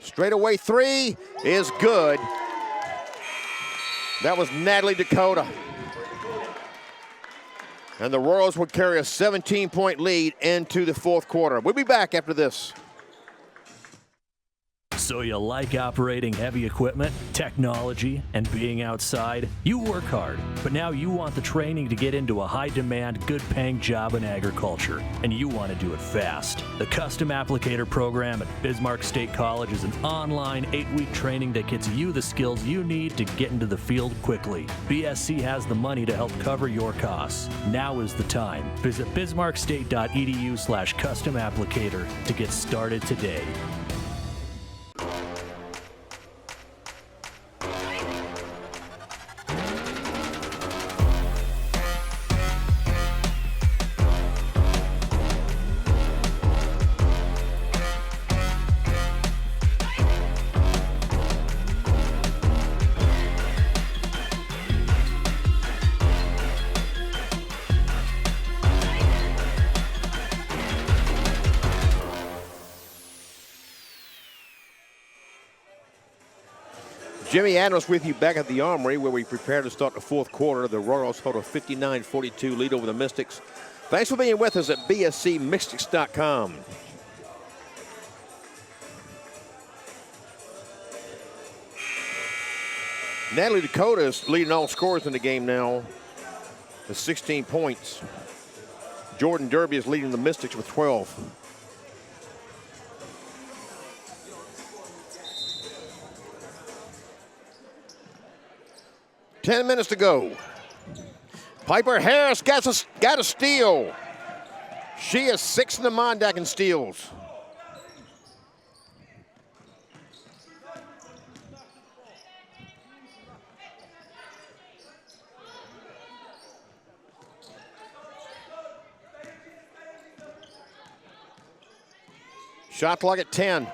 Straightaway three is good. That was Natalie Dakota. And the Royals would carry a 17-point lead into the fourth quarter. We'll be back after this.
So you like operating heavy equipment, technology, and being outside? You work hard, but now you want the training to get into a high-demand, good-paying job in agriculture, and you want to do it fast. The Custom Applicator program at Bismarck State College is an online 8-week training that gets you the skills you need to get into the field quickly. BSC has the money to help cover your costs. Now is the time. Visit bismarckstate.edu/custom applicator to get started today.
Jimmy Adams with you back at the Armory where we prepare to start the fourth quarter. The Royals hold a 59-42 lead over the Mystics. Thanks for being with us at bscmystics.com. Natalie Dakota is leading all scorers in the game now with 16 points. Jordan Derby is leading the Mystics with 12. Ten minutes to go. Piper Harris got a steal. She is 6 in the Mondack in steals. Shot clock at 10.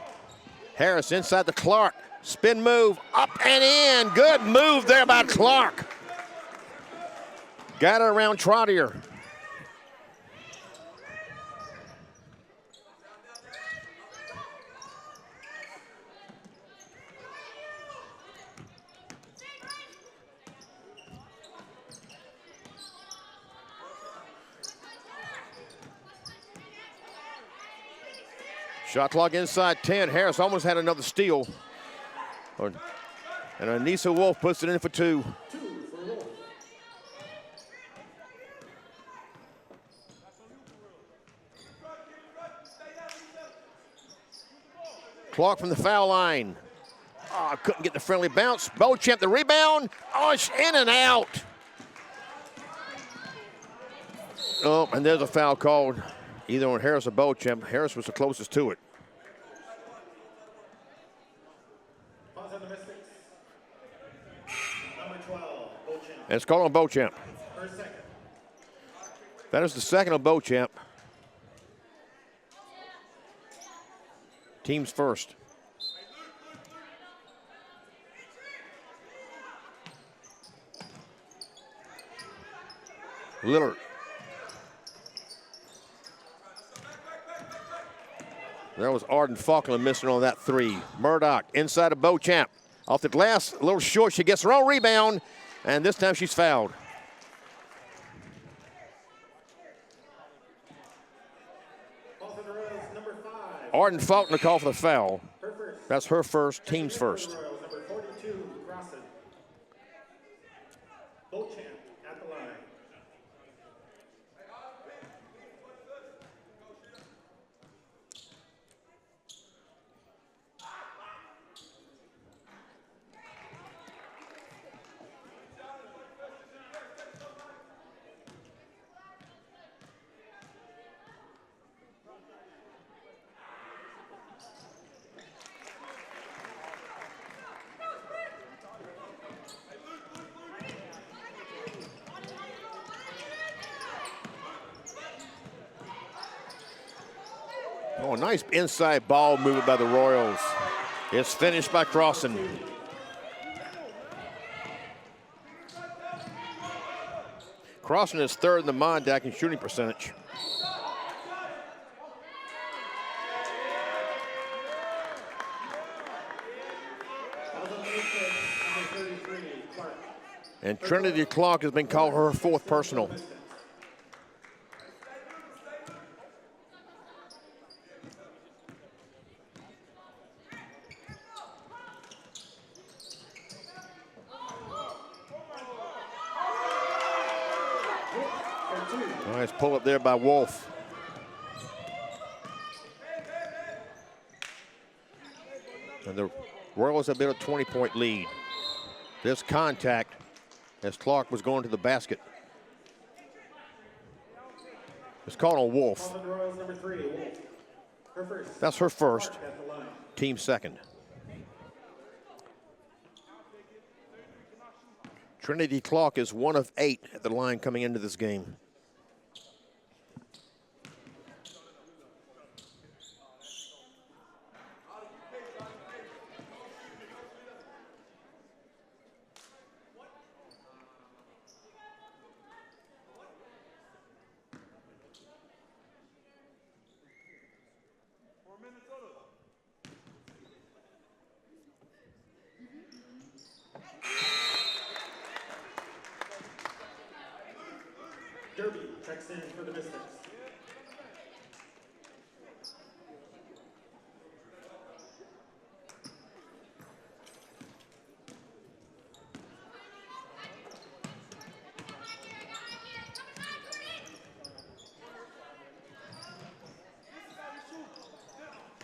Harris inside the Clark. Spin move, up and in. Good move there by Clark. Got it around Trottier. Shot clock inside 10. Harris almost had another steal. And Anissa Wolf puts it in for 2. Clark from the foul line. Oh, couldn't get the friendly bounce. Beauchamp the rebound. Oh, it's in and out. Oh, and there's a foul called either on Harris or Beauchamp. Harris was the closest to it. And it's called on Beauchamp. That is the second on Beauchamp. Team's first. Lillard. There was Arden Falkland missing on that 3. Murdoch inside of Beauchamp. Off the glass, a little short. She gets her own rebound, and this time she's fouled. Arden Faulkner called for the foul. That's her first, team's first.
Number 42, Crossan. Beauchamp at the line.
Oh, nice inside ball movement by the Royals. It's finished by Crossan. Crossan is third in the Mondack in shooting percentage. And Trinity Clark has been called her 4th personal. Nice pull up there by Wolf. And the Royals have been a 20-point lead. This contact as Clark was going to the basket. It's called on Wolf. That's her first. Team second. Trinity Clark is 1 of 8 at the line coming into this game.
Derby checks in for the Mystics.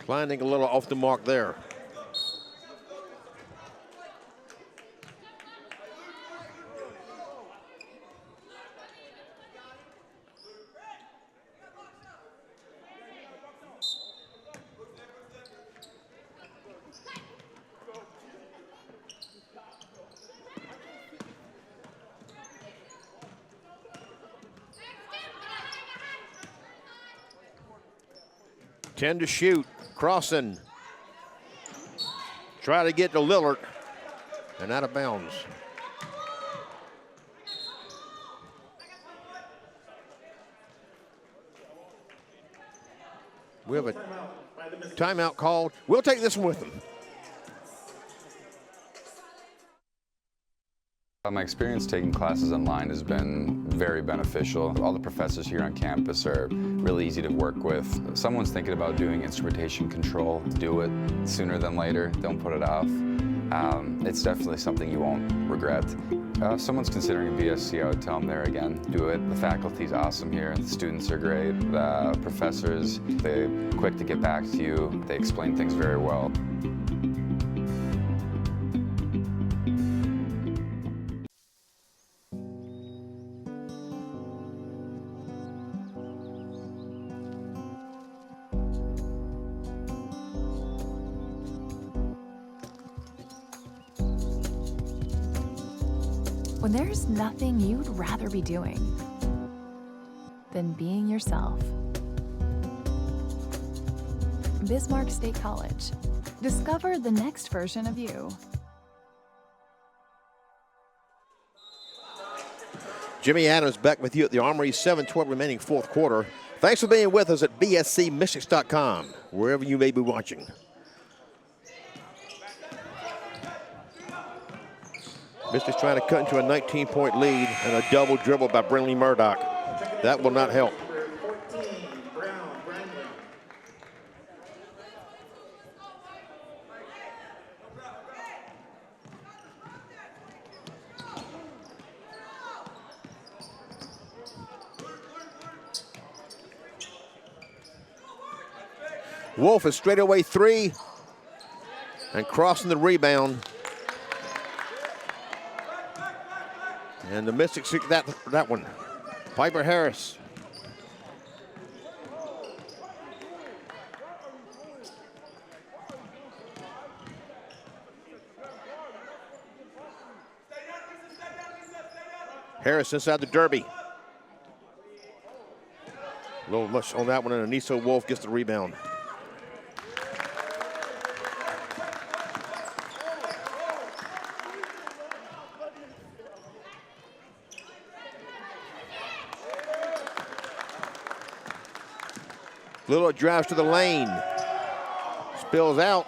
Landing a little off the mark there. Ten to shoot. Crossan. Try to get to Lillard. And out of bounds. We have a timeout called. We'll take this one with them.
My experience taking classes online has been very beneficial. All the professors here on campus are really easy to work with. If someone's thinking about doing instrumentation control, do it sooner than later. Don't put it off. It's definitely something you won't regret. If someone's considering a BSc, I would tell them there again, do it. The faculty's awesome here. The students are great. The professors, they're quick to get back to you. They explain things very well.
When there's nothing you'd rather be doing than being yourself. Bismarck State College. Discover the next version of you.
Jimmy Adams back with you at the Armory, 7:12 remaining fourth quarter. Thanks for being with us at bscmystics.com, wherever you may be watching. Mystics trying to cut into a 19-point lead and a double dribble by Brinley Murdoch. That will not help. Wolf is straightaway three and crossing the rebound. And the Mystics took that one. Piper Harris. Harris inside the derby. A little much on that one, and Anissa Wolf gets the rebound. Little drives to the lane. Spills out.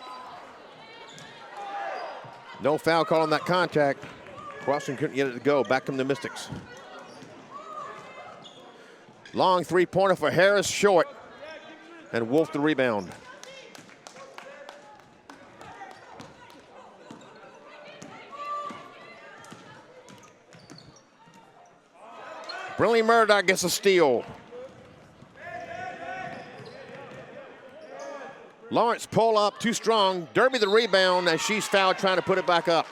No foul call on that contact. Crossing couldn't get it to go. Back come the Mystics. Long three-pointer for Harris, short. And Wolf the rebound. Brinley Murdoch gets a steal. Lawrence pull up, too strong. Derby the rebound as she's fouled trying to put it back up.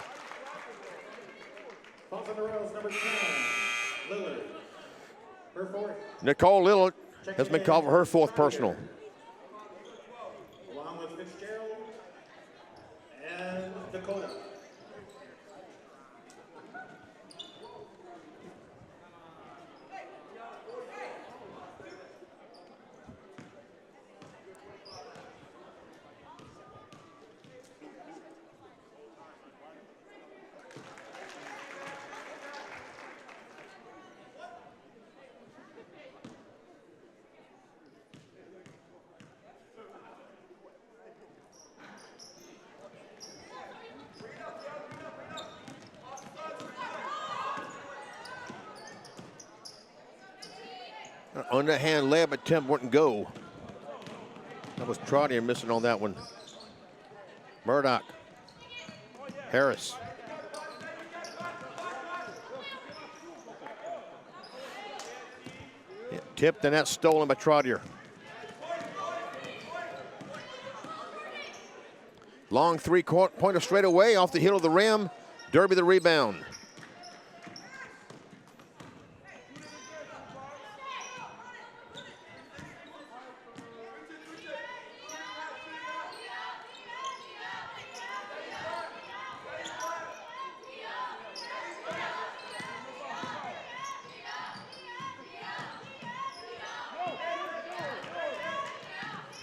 Nicole Lillard has been called for her fourth personal.
Along with Fitzgerald and Dakota.
Underhand layup attempt wouldn't go. That was Trotter missing on that one. Murdoch. Harris. Yeah, tipped and that's stolen by Trotter. Long three-pointer straight away off the heel of the rim. Derby the rebound.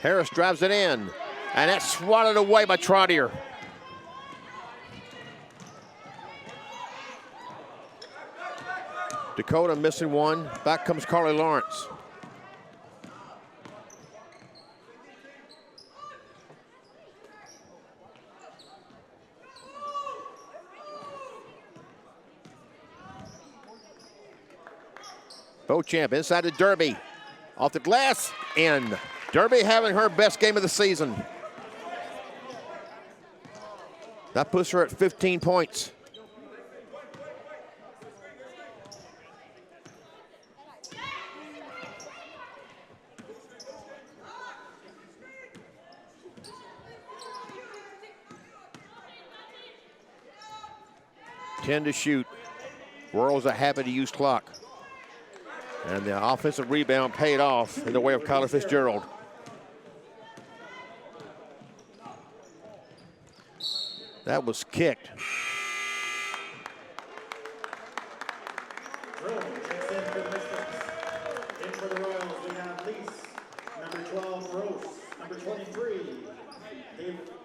Harris drives it in, and that's swatted away by Trotter. Dakota missing one. Back comes Carly Lawrence. Beauchamp inside to Derby. Off the glass, in. Derby having her best game of the season. That puts her at 15 points. Ten to shoot. Royals are happy to use clock. And the offensive rebound paid off in the way of Kyler Fitzgerald. That was kicked.
In for the Royals, we have Lease, number 12, Rose, number 23,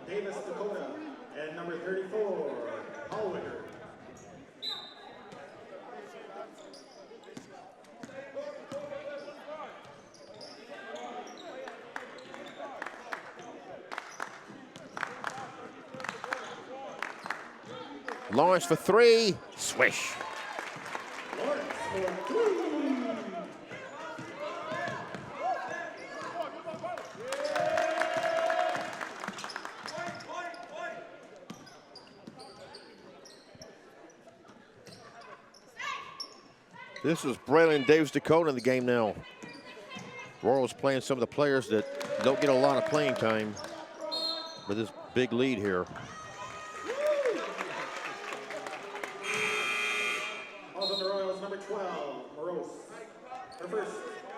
Davis Dakota, and number 34, Hallwicker.
Lawrence for three, swish. This is Braylon Davis Dakota in the game now. Royals playing some of the players that don't get a lot of playing time with this big lead here.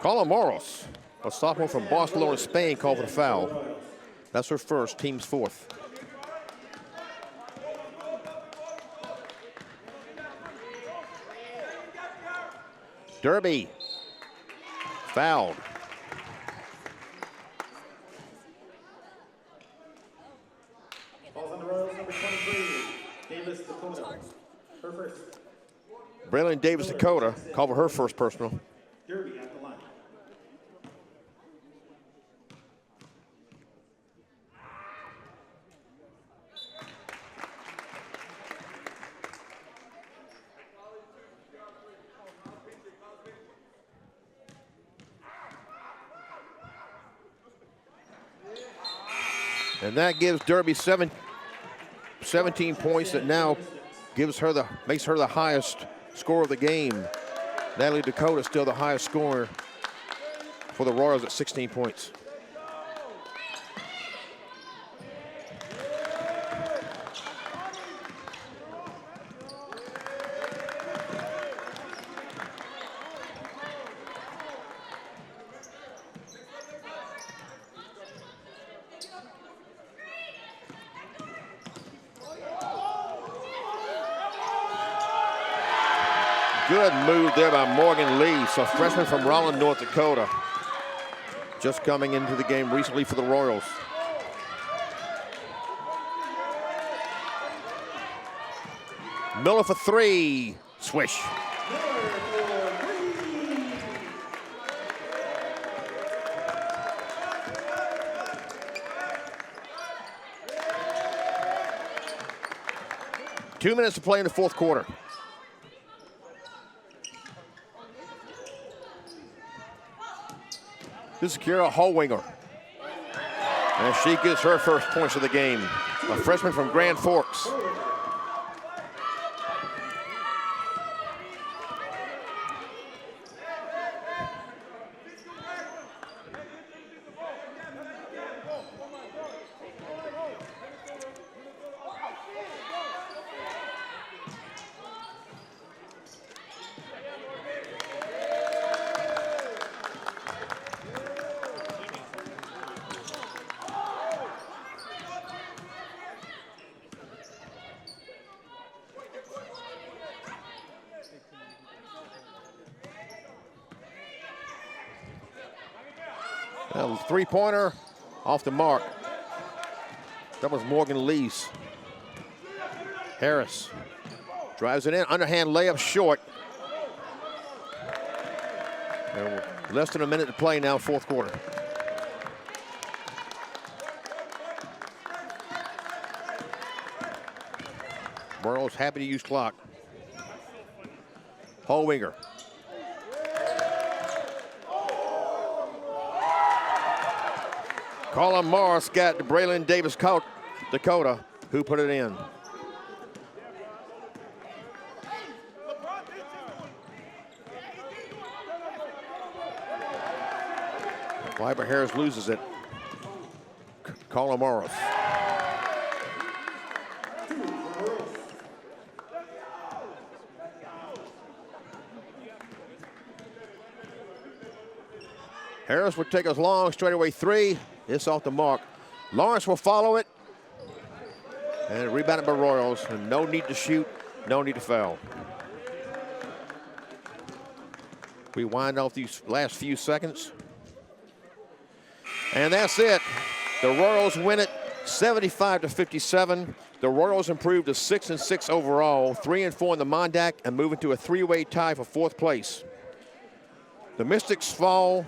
Carla Moros, a sophomore from Barcelona, Spain, called for the foul. That's her first, team's fourth. Derby, fouled.
Falls on the Royals, number 23, Davis Dakota. Her first.
Braylon Davis Dakota called for her first personal.
Derby at the line.
And that gives Derby 17 points. That now makes her the highest scorer of the game. Natalie Dakota still the highest scorer for the Royals at 16 points. Good move there by Morgan Lee, so freshman from Rollin, North Dakota. Just coming into the game recently for the Royals. Miller for three, swish. Two minutes to play in the fourth quarter. This is Kira Holwinger. And she gets her first points of the game. A freshman from Grand Forks. Three-pointer off the mark. That was Morgan Lee's. Harris drives it in, underhand layup short. And less than a minute to play now, fourth quarter. Burrow's happy to use clock. Holwinger. Colin Morris got Braylon Davis Dakota, who put it in. Viper Harris loses it. Colin Morris. Harris would take us long, straightaway 3. It's off the mark. Lawrence will follow it. And rebounded by Royals. And no need to shoot, no need to foul. We wind off these last few seconds. And that's it. The Royals win it 75-57. The Royals improved to 6-6 overall, 3-4 in the Mondac, and move into a 3-way tie for 4th place. The Mystics fall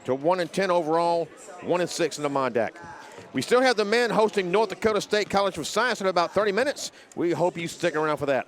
to 1-10 overall, 1-6 in the Mondac. We still have the men hosting North Dakota State College of Science in about 30 minutes. We hope you stick around for that.